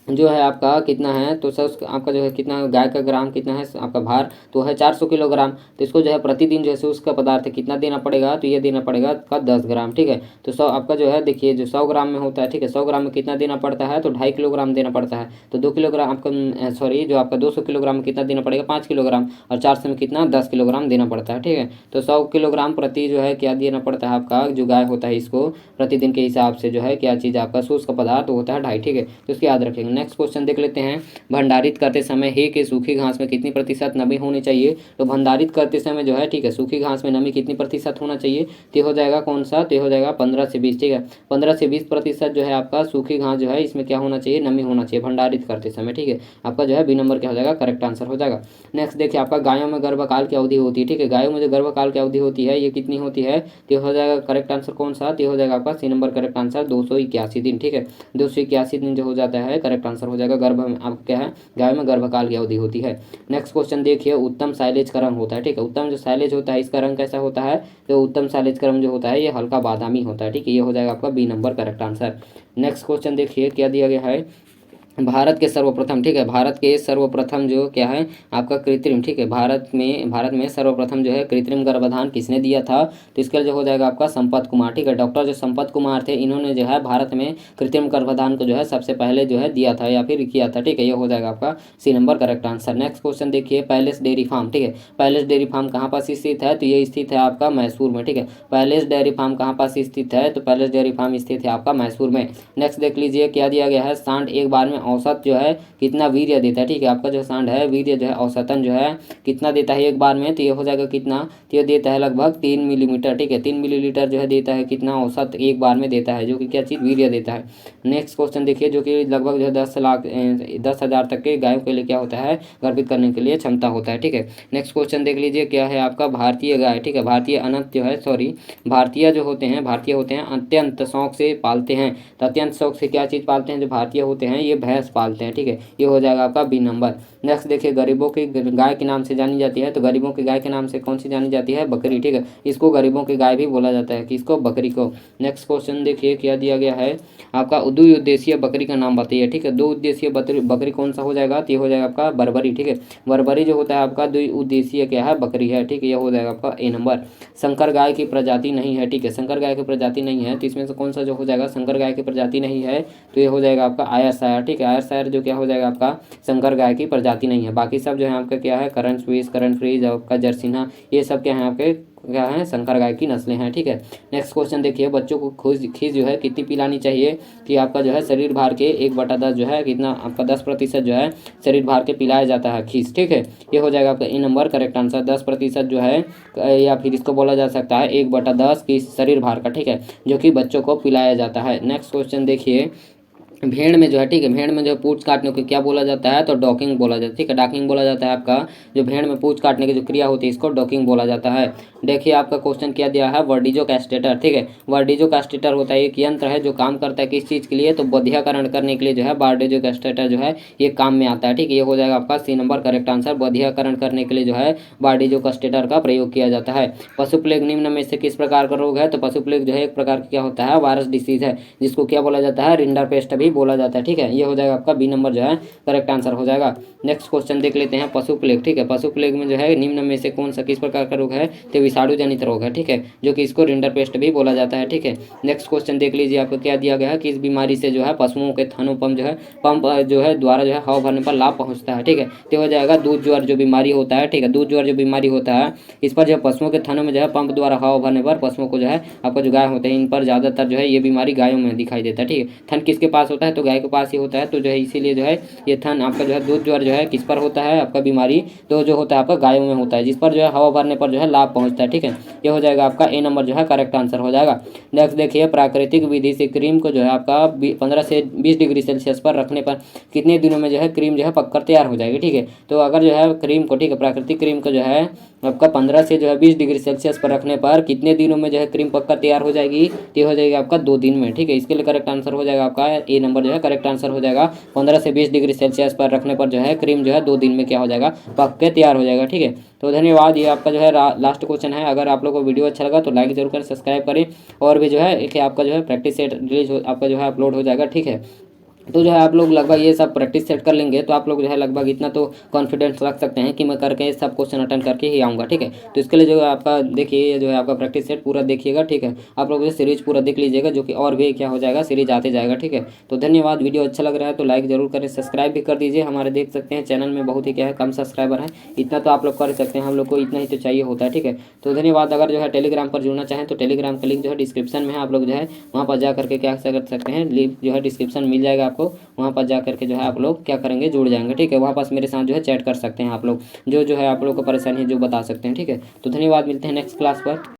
जो है आपका कितना है तो सर आपका जो है कितना गाय का ग्राम कितना है आपका भार तो है 400 किलोग्राम। तो इसको जो है प्रतिदिन जो है उसका पदार्थ कितना देना पड़ेगा, तो ये देना पड़ेगा का 10 ग्राम, ठीक है। तो 100 आपका जो है देखिए जो 100 ग्राम में होता है, ठीक है। 100 ग्राम में कितना देना पड़ता है तो 2.5 किलोग्राम देना पड़ता है। तो 2 किलोग्राम आपका सॉरी जो आपका 200 किलोग्राम में कितना देना पड़ेगा 5 किलोग्राम, और 400 में कितना 10 किलोग्राम देना पड़ता है, ठीक है। तो 100 किलोग्राम प्रति जो है क्या देना पड़ता है आपका जो गाय होता है इसको प्रतिदिन के हिसाब से जो है क्या चीज़ आपका शुष्क पदार्थ होता है 2.5, ठीक है। तो इसको याद रखेंगे। नेक्स्ट क्वेश्चन देख लेते हैं, भंडारित करते समय हे के सूखी घास में कितनी प्रतिशत नमी होनी चाहिए? तो भंडारित करते समय जो है ठीक है सूखी घास में नमी कितनी प्रतिशत होना चाहिए? तो हो जाएगा कौन सा, तो हो जाएगा 15 से 20, ठीक है। 15 से 20% जो है आपका सूखी घास जो है इसमें क्या होना चाहिए, नमी होना चाहिए भंडारित करते समय, ठीक है। आपका जो है बी नंबर क्या हो जाएगा करेक्ट आंसर हो जाएगा। नेक्स्ट देखिए, आपका गायों में गर्भकाल की अवधि होती है, ठीक है। गायों में जो गर्भकाल की अवधि होती है ये कितनी होती है? तो हो जाएगा करेक्ट आंसर कौन सा, तो हो जाएगा आपका सी नंबर करेक्ट आंसर 281 दिन, ठीक है। 281 दिन जो हो जाता है करेक्ट आंसर हो जाएगा। गर्भ में आपका क्या है गाय में गर्भकाल की अवधि होती है। नेक्स्ट क्वेश्चन देखिए, उत्तम साइलेज का रंग होता है, ठीक है। उत्तम जो साइलेज होता है इसका रंग कैसा होता है? तो उत्तम साइलेज का रंग जो होता है ये हल्का बादामी होता है, ठीक है। ये हो जाएगा आपका B number correct answer. Next question देखिए क्या दिया गया है, भारत के सर्वप्रथम, ठीक है। भारत के सर्वप्रथम जो क्या है आपका कृत्रिम, ठीक है। भारत में सर्वप्रथम जो है कृत्रिम गर्भाधान किसने दिया था? तो इसके लिए जो हो जाएगा आपका संपत कुमार, ठीक है। डॉक्टर जो संपत कुमार थे इन्होंने जो है भारत में कृत्रिम गर्भाधान को जो है सबसे पहले जो है दिया था या फिर किया था, ठीक है। ये हो जाएगा आपका C number correct answer. Next question देखिए, पैलेस डेयरी फार्म, ठीक है। पैलेस डेयरी फार्म कहाँ पास स्थित है? तो ये स्थित है आपका मैसूर में, ठीक है। पैलेस डेयरी फार्म कहाँ पास स्थित है? तो पैलेस डेयरी फार्म स्थित है आपका मैसूर में। नेक्स्ट देख लीजिए क्या दिया गया है, सांड एक बार में औसत जो है कितना वीर्य देता है, ठीक है। आपका जो सांड है वीर्य जो है औसतन जो है कितना देता है एक बार में? तो ये हो जाएगा कितना, तो ये देता है लगभग 3 मिलीमीटर, ठीक है। 3 मिलीलीटर जो है देता है कितना औसत एक बार में देता है, जो कि क्या चीज़ वीर्य देता है। नेक्स्ट क्वेश्चन देखिए, जो कि लगभग जो है 10,000 तक के गायों के लिए क्या होता है गर्भित करने के लिए क्षमता होता है, ठीक है। नेक्स्ट क्वेश्चन देख लीजिए क्या है आपका, भारतीय गाय, ठीक है। भारतीय अनंत जो है सॉरी भारतीय जो होते हैं भारतीय होते हैं अत्यंत शौक से पालते हैं। तो अत्यंत शौक से क्या चीज़ पालते हैं जो भारतीय होते हैं ये भैंस पालते हैं, ठीक है। ये हो जाएगा आपका बी नंबर। नेक्स्ट देखिए, गरीबों की गाय के नाम से जानी जाती है, तो गरीबों की गाय के नाम से कौन सी जानी जाती है? बकरी, ठीक है। इसको गरीबों की गाय भी बोला जाता है, किसको? बकरी को। नेक्स्ट क्वेश्चन देखिए क्या दिया गया है आपका, द्विउद्देशीय बकरी का नाम बताइए, ठीक है। दो उद्देशीय बकरी कौन सा हो जाएगा? तो ये हो जाएगा आपका बर्बरी, ठीक है। बर्बरी जो होता है आपका द्विउद्देशीय क्या है बकरी है, ठीक है। ये हो जाएगा आपका ए नंबर। संकर गाय की प्रजाति नहीं है, ठीक है। संकर गाय की प्रजाति नहीं है तो इसमें से कौन सा जो हो जाएगा संकर गाय की प्रजाति नहीं है? तो ये हो जाएगा आपका आयरशायर, ठीक है। आयरशायर जो क्या हो जाएगा आपका संकर गाय की प्रजाति नहीं है। बाकी सब जो है आपका क्या है करंट स्विस करंट फ्रीज आपका जर्सिना ये सब क्या है आपके क्या है संकर गाय की नस्लें हैं, ठीक है। नेक्स्ट क्वेश्चन देखिए, बच्चों को खीस जो है कितनी पिलानी चाहिए कि आपका जो है शरीर भार के 1/10 जो है कितना आपका 10% जो है शरीर भार के पिलाया जाता है खीस, ठीक है। ये हो जाएगा आपका ए नंबर करेक्ट आंसर। 10% जो है या फिर इसको बोला जा सकता है 1/10 की शरीर भार का, ठीक है, जो कि बच्चों को पिलाया जाता है। नेक्स्ट क्वेश्चन देखिए भेड़ में जो है, ठीक है, भेड़ में जो पूंछ काटने को क्या बोला जाता है, तो डॉकिंग बोला जाता है, ठीक है, डॉकिंग बोला जाता है आपका। जो भेड़ में पूंछ काटने की जो क्रिया होती है इसको डॉकिंग बोला जाता है। देखिए आपका क्वेश्चन क्या दिया है, वर्डिजो कैस्टेटर, ठीक है, वर्डिजो कैस्टेटर होता है एक यंत्र है जो काम करता है किस चीज़ के लिए, तो बधियाकरण करने के लिए जो है वर्डिजो कैस्टेटर जो है ये काम में आता है, ठीक है। ये हो जाएगा आपका सी नंबर करेक्ट आंसर। बधियाकरण करने के लिए जो है वर्डिजो कैस्टेटर का प्रयोग किया जाता है। पशु प्लेग निम्न में से किस प्रकार का रोग है, तो पशु प्लेग जो है एक प्रकार का क्या होता है, वायरस डिसीज है, जिसको क्या बोला जाता है, रिंडरपेस्ट भी बोला जाता है, ठीक है। ये हो जाएगा आपका बी नंबर जो है करेक्ट आंसर हो जाएगा। नेक्स्ट क्वेश्चन देख लेते हैं, पशु प्लेग, ठीक है, पशु प्लेग में जो है निम्न में से कौन सा किस प्रकार का रोग है, तो विषाणु जनित रोग है, ठीक है, जो कि इसको रिंडरपेस्ट भी बोला जाता है, ठीक है। नेक्स्ट क्वेश्चन देख लीजिए, आपको क्या दिया गया है कि इस बीमारी से जो है पशुओं के थनों पंप जो है पंप जो है द्वारा जो है हवा भरने पर लाभ पहुंचता है, ठीक है। तो हो जाएगा दूध ज्वर जो बीमारी होता है, ठीक है, दूध ज्वर जो बीमारी होता है इस पर जो है पशुओं के थनों में जो है पंप द्वारा हवा भरने पर पशुओं को जो है आपका जो गाय होते हैं इन पर ज़्यादातर जो है ये बीमारी गायों में दिखाई देता है, ठीक है। थन किसके पास होता है, तो गाय के पास ही होता है, तो जो है इसीलिए जो है ये थन आपका जो है दूध ज्वर जो है किस पर होता है आपका बीमारी, तो जो होता है आपका गायों में होता है, जिस पर जो है हवा भरने पर जो है लाभ पहुंचता है, ठीक है। ये हो जाएगा आपका ए नंबर जो है करेक्ट आंसर हो जाएगा। नेक्स्ट देखिए, प्राकृतिक विधि से क्रीम को जो है आपका 15 से 20 डिग्री सेल्सियस पर रखने पर कितने दिनों में जो है क्रीम जो है पककर तैयार हो जाएगी, ठीक है। तो अगर जो है क्रीम को, ठीक है, प्राकृतिक क्रीम को जो है आपका 15 से जो है 20 डिग्री सेल्सियस पर रखने पर कितने दिनों में जो है क्रीम पककर तैयार हो जाएगी, तो हो जाएगी आपका 2 दिन में, ठीक है। इसके लिए करेक्ट आंसर हो जाएगा आपका ए नंबर जो है करेक्ट आंसर हो जाएगा। 15 से 20 डिग्री सेल्सियस पर रखने पर जो है क्रीम जो है 2 दिन में क्या हो जाएगा, पक के तैयार हो जाएगा, ठीक है। तो धन्यवाद। ये आपका जो है लास्ट क्वेश्चन है। अगर आप लोग को वीडियो अच्छा लगा तो लाइक जरूर करें, सब्सक्राइब करें, और भी जो है एक आपका जो है प्रैक्टिस सेट रिलीज आपका जो है अपलोड हो जाएगा, ठीक है। तो जो है आप लोग लगभग ये सब प्रैक्टिस सेट कर लेंगे तो आप लोग जो है लगभग इतना तो कॉन्फिडेंस रख सकते हैं कि मैं करके सब क्वेश्चन अटेंड करके ही आऊँगा, ठीक है। तो इसके लिए जो है आपका देखिए जो है आपका प्रैक्टिस सेट पूरा देखिएगा, ठीक है। आप लोग ये सीरीज पूरा देख लीजिएगा, जो कि और भी क्या हो जाएगा सीरीज आते जाएगा, ठीक है। तो धन्यवाद। वीडियो अच्छा लग रहा है तो लाइक जरूर करें, सब्सक्राइब भी कर दीजिए। हमारे देख सकते हैं चैनल में बहुत ही क्या है कम सब्सक्राइबर है, इतना तो आप लोग कर सकते हैं, हम लोग को इतना ही तो चाहिए होता है, ठीक है। तो धन्यवाद। अगर जो है टेलीग्राम पर जुड़ना चाहें तो टेलीग्राम का लिंक जो है डिस्क्रिप्शन में है, आप लोग जो है वहाँ पर जा करके क्या कर सकते हैं, लिंक जो है डिस्क्रिप्शन मिल जाएगा आपको, वहाँ पर जा करके जो है आप लोग क्या करेंगे, जुड़ जाएंगे, ठीक है। वहाँ पास मेरे साथ जो है चैट कर सकते हैं आप लोग, जो है आप लोग को परेशानी है जो बता सकते हैं, ठीक है। तो धन्यवाद, मिलते हैं नेक्स्ट क्लास पर।